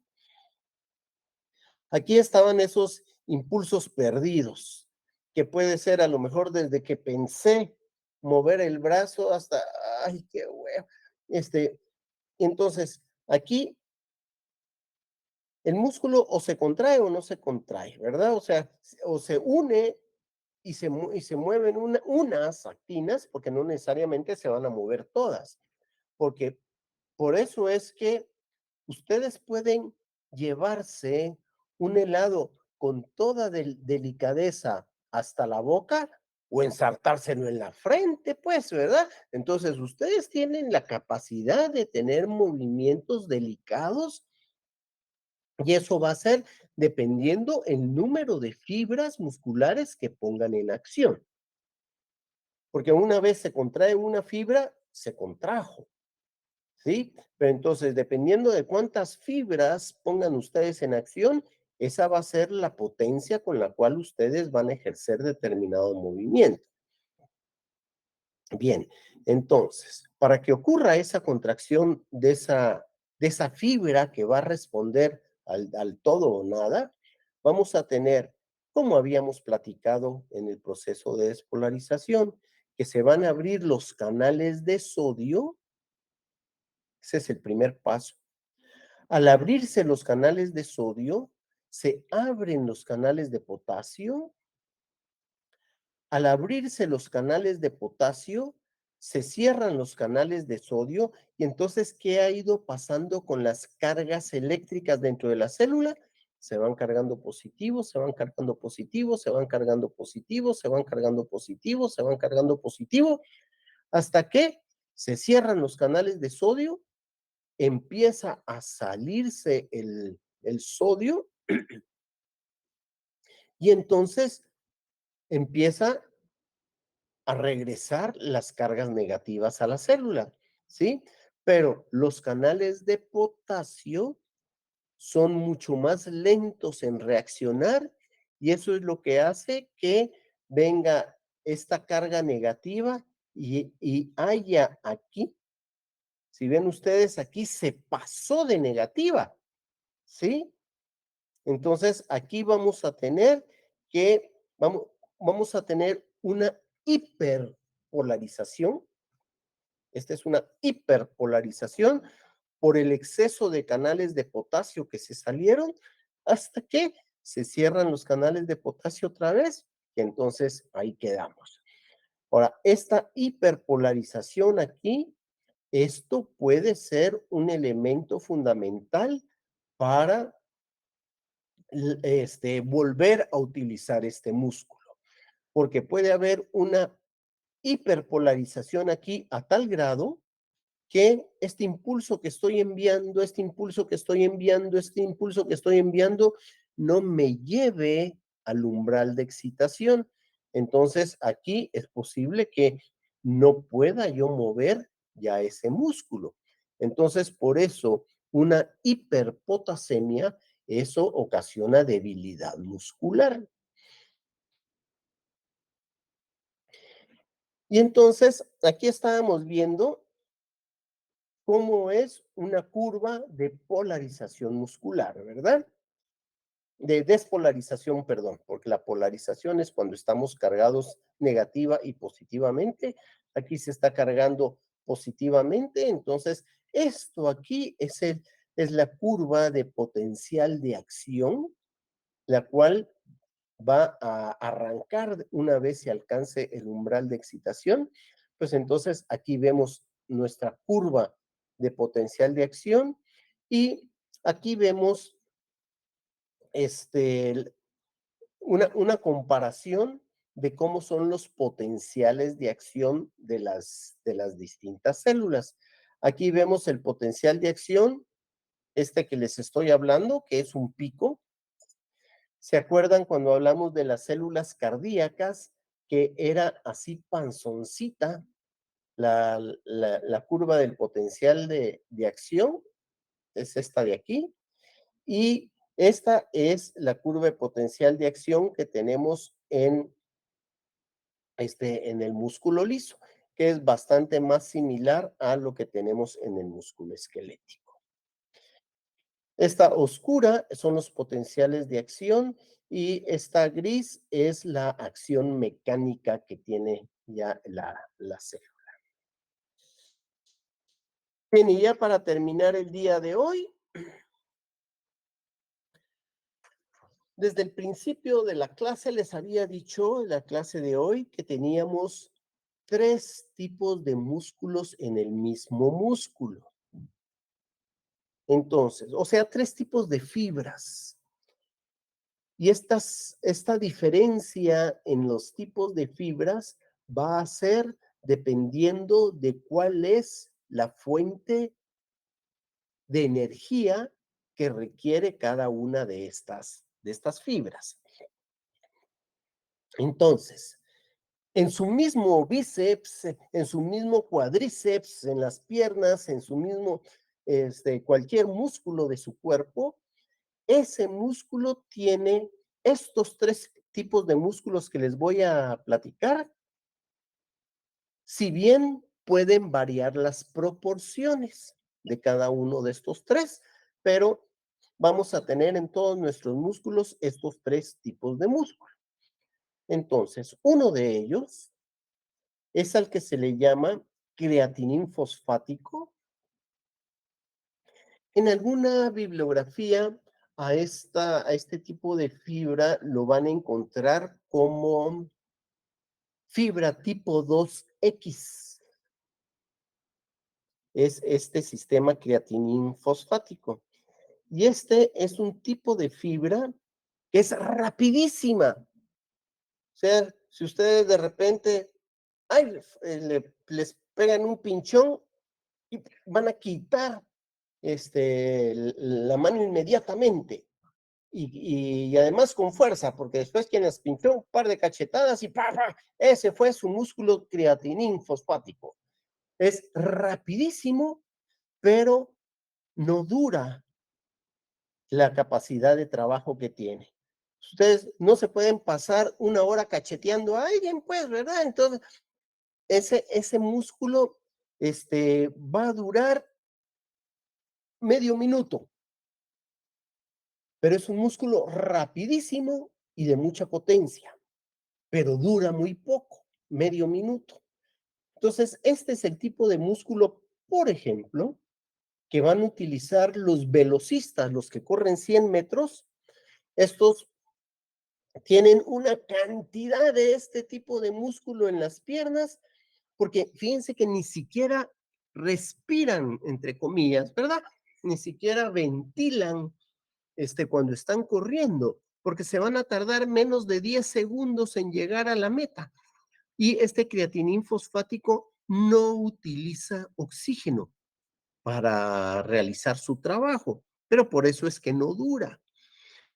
Aquí estaban esos impulsos perdidos, que puede ser a lo mejor desde que pensé mover el brazo hasta, ay, qué huevo. Entonces, aquí el músculo o se contrae o no se contrae, ¿verdad? O sea, o se une y se mueven unas actinas, porque no necesariamente se van a mover todas, porque por eso es que ustedes pueden llevarse un helado con toda delicadeza hasta la boca o ensartárselo en la frente, pues, ¿verdad? Entonces, ustedes tienen la capacidad de tener movimientos delicados y eso va a ser dependiendo el número de fibras musculares que pongan en acción. Porque una vez se contrae una fibra, se contrajo, ¿sí? Pero entonces, dependiendo de cuántas fibras pongan ustedes en acción, esa va a ser la potencia con la cual ustedes van a ejercer determinado movimiento. Bien, entonces, para que ocurra esa contracción de esa fibra que va a responder al todo o nada, vamos a tener, como habíamos platicado en el proceso de despolarización, que se van a abrir los canales de sodio. Ese es el primer paso. Al abrirse los canales de sodio, se abren los canales de potasio. Al abrirse los canales de potasio, se cierran los canales de sodio y entonces, ¿qué ha ido pasando con las cargas eléctricas dentro de la célula? se van cargando positivos, se van cargando positivos, se van cargando positivos, se van cargando positivos, se van cargando positivo, hasta que se cierran los canales de sodio, empieza a salirse el sodio y entonces empieza a regresar las cargas negativas a la célula, ¿sí? Pero los canales de potasio son mucho más lentos en reaccionar y eso es lo que hace que venga esta carga negativa y haya aquí, si ven ustedes, aquí se pasó de negativa, ¿sí? Entonces, aquí vamos a tener que, vamos a tener una hiperpolarización. Esta es una hiperpolarización por el exceso de canales de potasio que se salieron hasta que se cierran los canales de potasio otra vez y entonces ahí quedamos. Ahora, esta hiperpolarización aquí, esto puede ser un elemento fundamental para volver a utilizar este músculo, porque puede haber una hiperpolarización aquí a tal grado que este impulso que estoy enviando, este impulso que estoy enviando, este impulso que estoy enviando, no me lleve al umbral de excitación. Entonces, aquí es posible que no pueda yo mover ya ese músculo. Entonces, por eso, una hiperpotasemia, eso ocasiona debilidad muscular. Y entonces, aquí estábamos viendo cómo es una curva de polarización muscular, ¿verdad? De despolarización, perdón, porque la polarización es cuando estamos cargados negativa y positivamente. Aquí se está cargando positivamente, entonces esto aquí es la curva de potencial de acción, la cual va a arrancar una vez se alcance el umbral de excitación, pues entonces aquí vemos nuestra curva de potencial de acción y aquí vemos una comparación de cómo son los potenciales de acción de las distintas células. Aquí vemos el potencial de acción, que les estoy hablando, que es un pico. ¿Se acuerdan cuando hablamos de las células cardíacas, que era así panzoncita la curva del potencial de acción? Es esta de aquí. Y esta es la curva de potencial de acción que tenemos en el músculo liso, que es bastante más similar a lo que tenemos en el músculo esquelético. Esta oscura son los potenciales de acción y esta gris es la acción mecánica que tiene ya la célula. Bien, y ya para terminar el día de hoy, desde el principio de la clase les había dicho en la clase de hoy que teníamos 3 tipos de músculos en el mismo músculo. Entonces, o sea, 3 tipos de fibras. Y esta diferencia en los tipos de fibras va a ser dependiendo de cuál es la fuente de energía que requiere cada una de estas fibras. Entonces, en su mismo bíceps, en su mismo cuádriceps, en las piernas, en su mismo, cualquier músculo de su cuerpo, ese músculo tiene estos 3 tipos de músculos que les voy a platicar, si bien pueden variar las proporciones de cada uno de estos 3, pero vamos a tener en todos nuestros músculos estos 3 tipos de músculo. Entonces, uno de ellos es al que se le llama creatinín fosfático. En alguna bibliografía a este tipo de fibra lo van a encontrar como fibra tipo 2X. Es este sistema creatinín fosfático. Y este es un tipo de fibra que es rapidísima. O sea, si ustedes de repente, ay, les pegan un pinchón y van a quitar la mano inmediatamente. Y además con fuerza, porque después quien les pinchó un par de cachetadas y ¡pa, pa! Ese fue su músculo creatinín fosfático. Es rapidísimo, pero no dura la capacidad de trabajo que tiene. Ustedes no se pueden pasar una hora cacheteando a alguien, pues, ¿verdad? Entonces, ese músculo va a durar medio minuto, pero es un músculo rapidísimo y de mucha potencia, pero dura muy poco, medio minuto. Entonces, este es el tipo de músculo, por ejemplo, que van a utilizar los velocistas, los que corren 100 metros. Estos tienen una cantidad de este tipo de músculo en las piernas, porque fíjense que ni siquiera respiran, entre comillas, ¿verdad? Ni siquiera ventilan cuando están corriendo, porque se van a tardar menos de 10 segundos en llegar a la meta. Y este creatinín fosfático no utiliza oxígeno para realizar su trabajo, pero por eso es que no dura.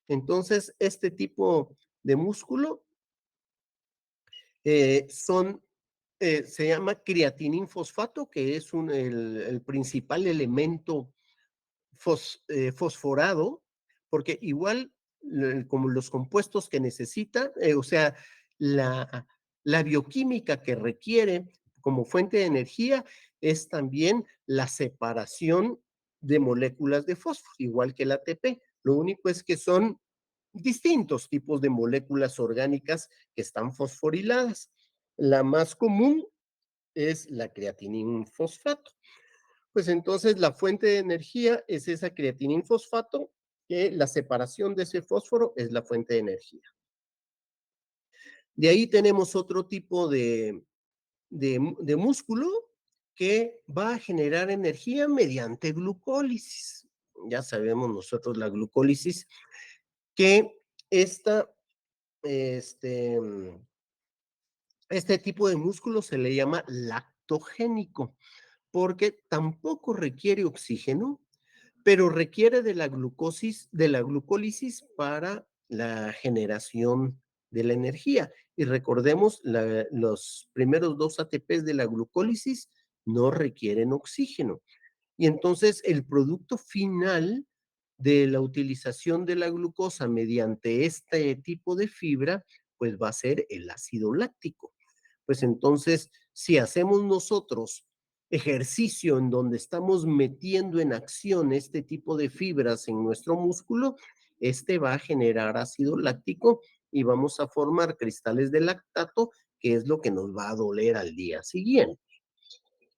Entonces, este tipo de músculo se llama creatinín fosfato, que es el principal elemento fosforado, porque igual como los compuestos que necesita, o sea, la, la bioquímica que requiere como fuente de energía es también la separación de moléculas de fósforo, igual que el ATP. Lo único es que son distintos tipos de moléculas orgánicas que están fosforiladas. La más común es la creatinina fosfato. Pues entonces la fuente de energía es esa creatinina fosfato, que la separación de ese fósforo es la fuente de energía. De ahí tenemos otro tipo de músculo que va a generar energía mediante glucólisis. Ya sabemos nosotros la glucólisis, que este, este tipo de músculo se le llama lactogénico, porque tampoco requiere oxígeno, pero requiere de la glucólisis para la generación de la energía. Y recordemos, los primeros dos ATPs de la glucólisis no requieren oxígeno. Y entonces el producto final de la utilización de la glucosa mediante este tipo de fibra, pues va a ser el ácido láctico. Pues entonces, si hacemos nosotros ejercicio en donde estamos metiendo en acción este tipo de fibras en nuestro músculo, este va a generar ácido láctico y vamos a formar cristales de lactato, que es lo que nos va a doler al día siguiente.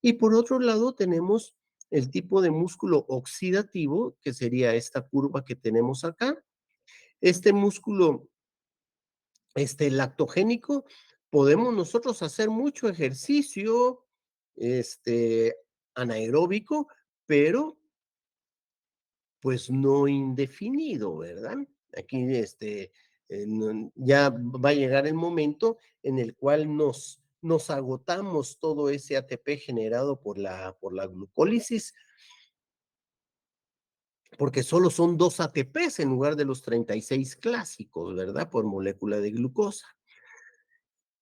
Y por otro lado tenemos el tipo de músculo oxidativo, que sería esta curva que tenemos acá. Este músculo lactogénico, podemos nosotros hacer mucho ejercicio anaeróbico, pero pues no indefinido, ¿verdad? Aquí ya va a llegar el momento en el cual nos agotamos todo ese ATP generado por la glucólisis, porque solo son 2 ATPs en lugar de los 36 clásicos, ¿verdad? Por molécula de glucosa.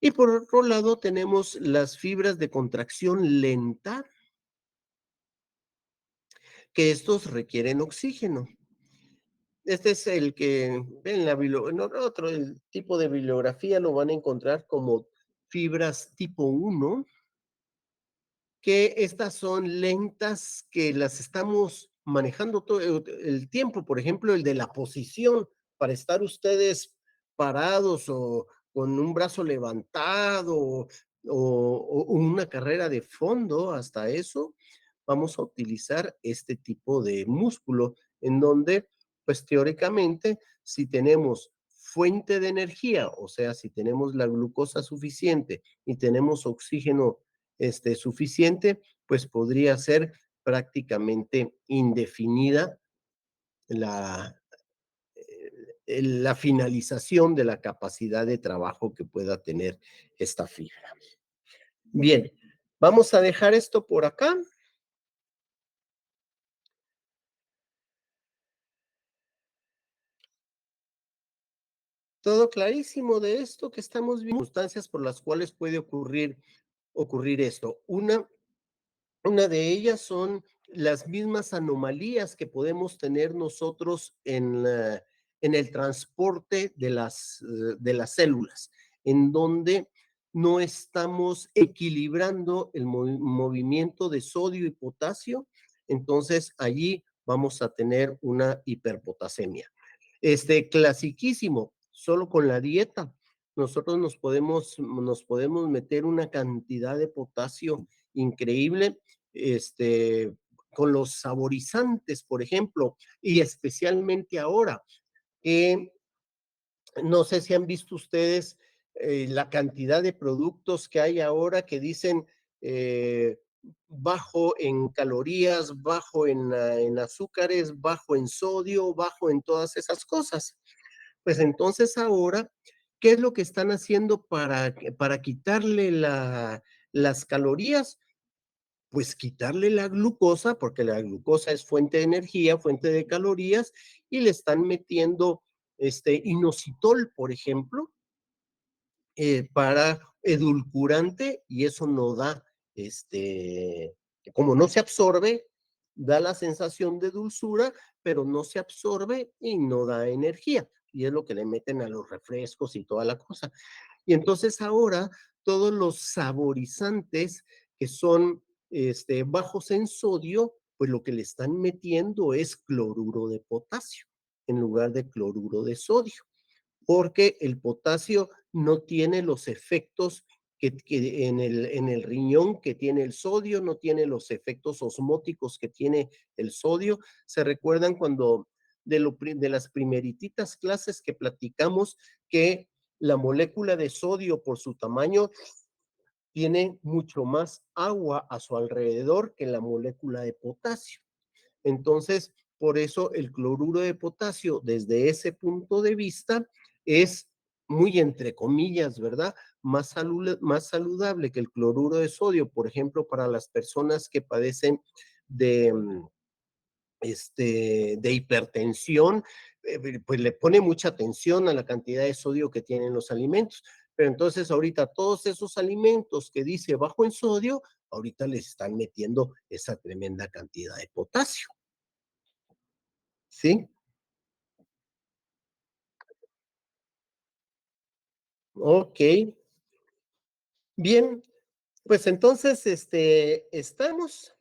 Y por otro lado tenemos las fibras de contracción lenta, que estos requieren oxígeno. Este es el que en otro el tipo de bibliografía lo van a encontrar como fibras tipo 1, que estas son lentas que las estamos manejando todo el tiempo. Por ejemplo, el de la posición, para estar ustedes parados o con un brazo levantado o una carrera de fondo, hasta eso, vamos a utilizar este tipo de músculo en donde, pues teóricamente, si tenemos fuente de energía, o sea, si tenemos la glucosa suficiente y tenemos oxígeno suficiente, pues podría ser prácticamente indefinida la, la finalización de la capacidad de trabajo que pueda tener esta fibra. Bien, vamos a dejar esto por acá. Todo clarísimo de esto que estamos viendo, circunstancias por las cuales puede ocurrir esto. Una de ellas son las mismas anomalías que podemos tener nosotros en el transporte de las células, en donde no estamos equilibrando el movimiento de sodio y potasio, entonces allí vamos a tener una hiperpotasemia. Clasiquísimo, solo con la dieta. Nosotros nos podemos meter una cantidad de potasio increíble, con los saborizantes, por ejemplo, y especialmente ahora, que no sé si han visto ustedes la cantidad de productos que hay ahora que dicen bajo en calorías, bajo en azúcares, bajo en sodio, bajo en todas esas cosas. Pues entonces ahora, ¿qué es lo que están haciendo para quitarle las calorías? Pues quitarle la glucosa, porque la glucosa es fuente de energía, fuente de calorías, y le están metiendo inositol, por ejemplo, para edulcorante, y eso no da, como no se absorbe, da la sensación de dulzura, pero no se absorbe y no da energía, y es lo que le meten a los refrescos y toda la cosa. Y entonces ahora todos los saborizantes que son bajos en sodio, pues lo que le están metiendo es cloruro de potasio en lugar de cloruro de sodio, porque el potasio no tiene los efectos que en el riñón que tiene el sodio, no tiene los efectos osmóticos que tiene el sodio. ¿Se recuerdan cuando de las primerititas clases que platicamos que la molécula de sodio por su tamaño tiene mucho más agua a su alrededor que la molécula de potasio? Entonces, por eso el cloruro de potasio, desde ese punto de vista, es muy entre comillas, ¿verdad? Más saludable que el cloruro de sodio, por ejemplo, para las personas que padecen de, de hipertensión, pues le pone mucha atención a la cantidad de sodio que tienen los alimentos. Pero entonces ahorita todos esos alimentos que dice bajo en sodio, ahorita les están metiendo esa tremenda cantidad de potasio. ¿Sí? Ok. Bien, pues entonces, estamos.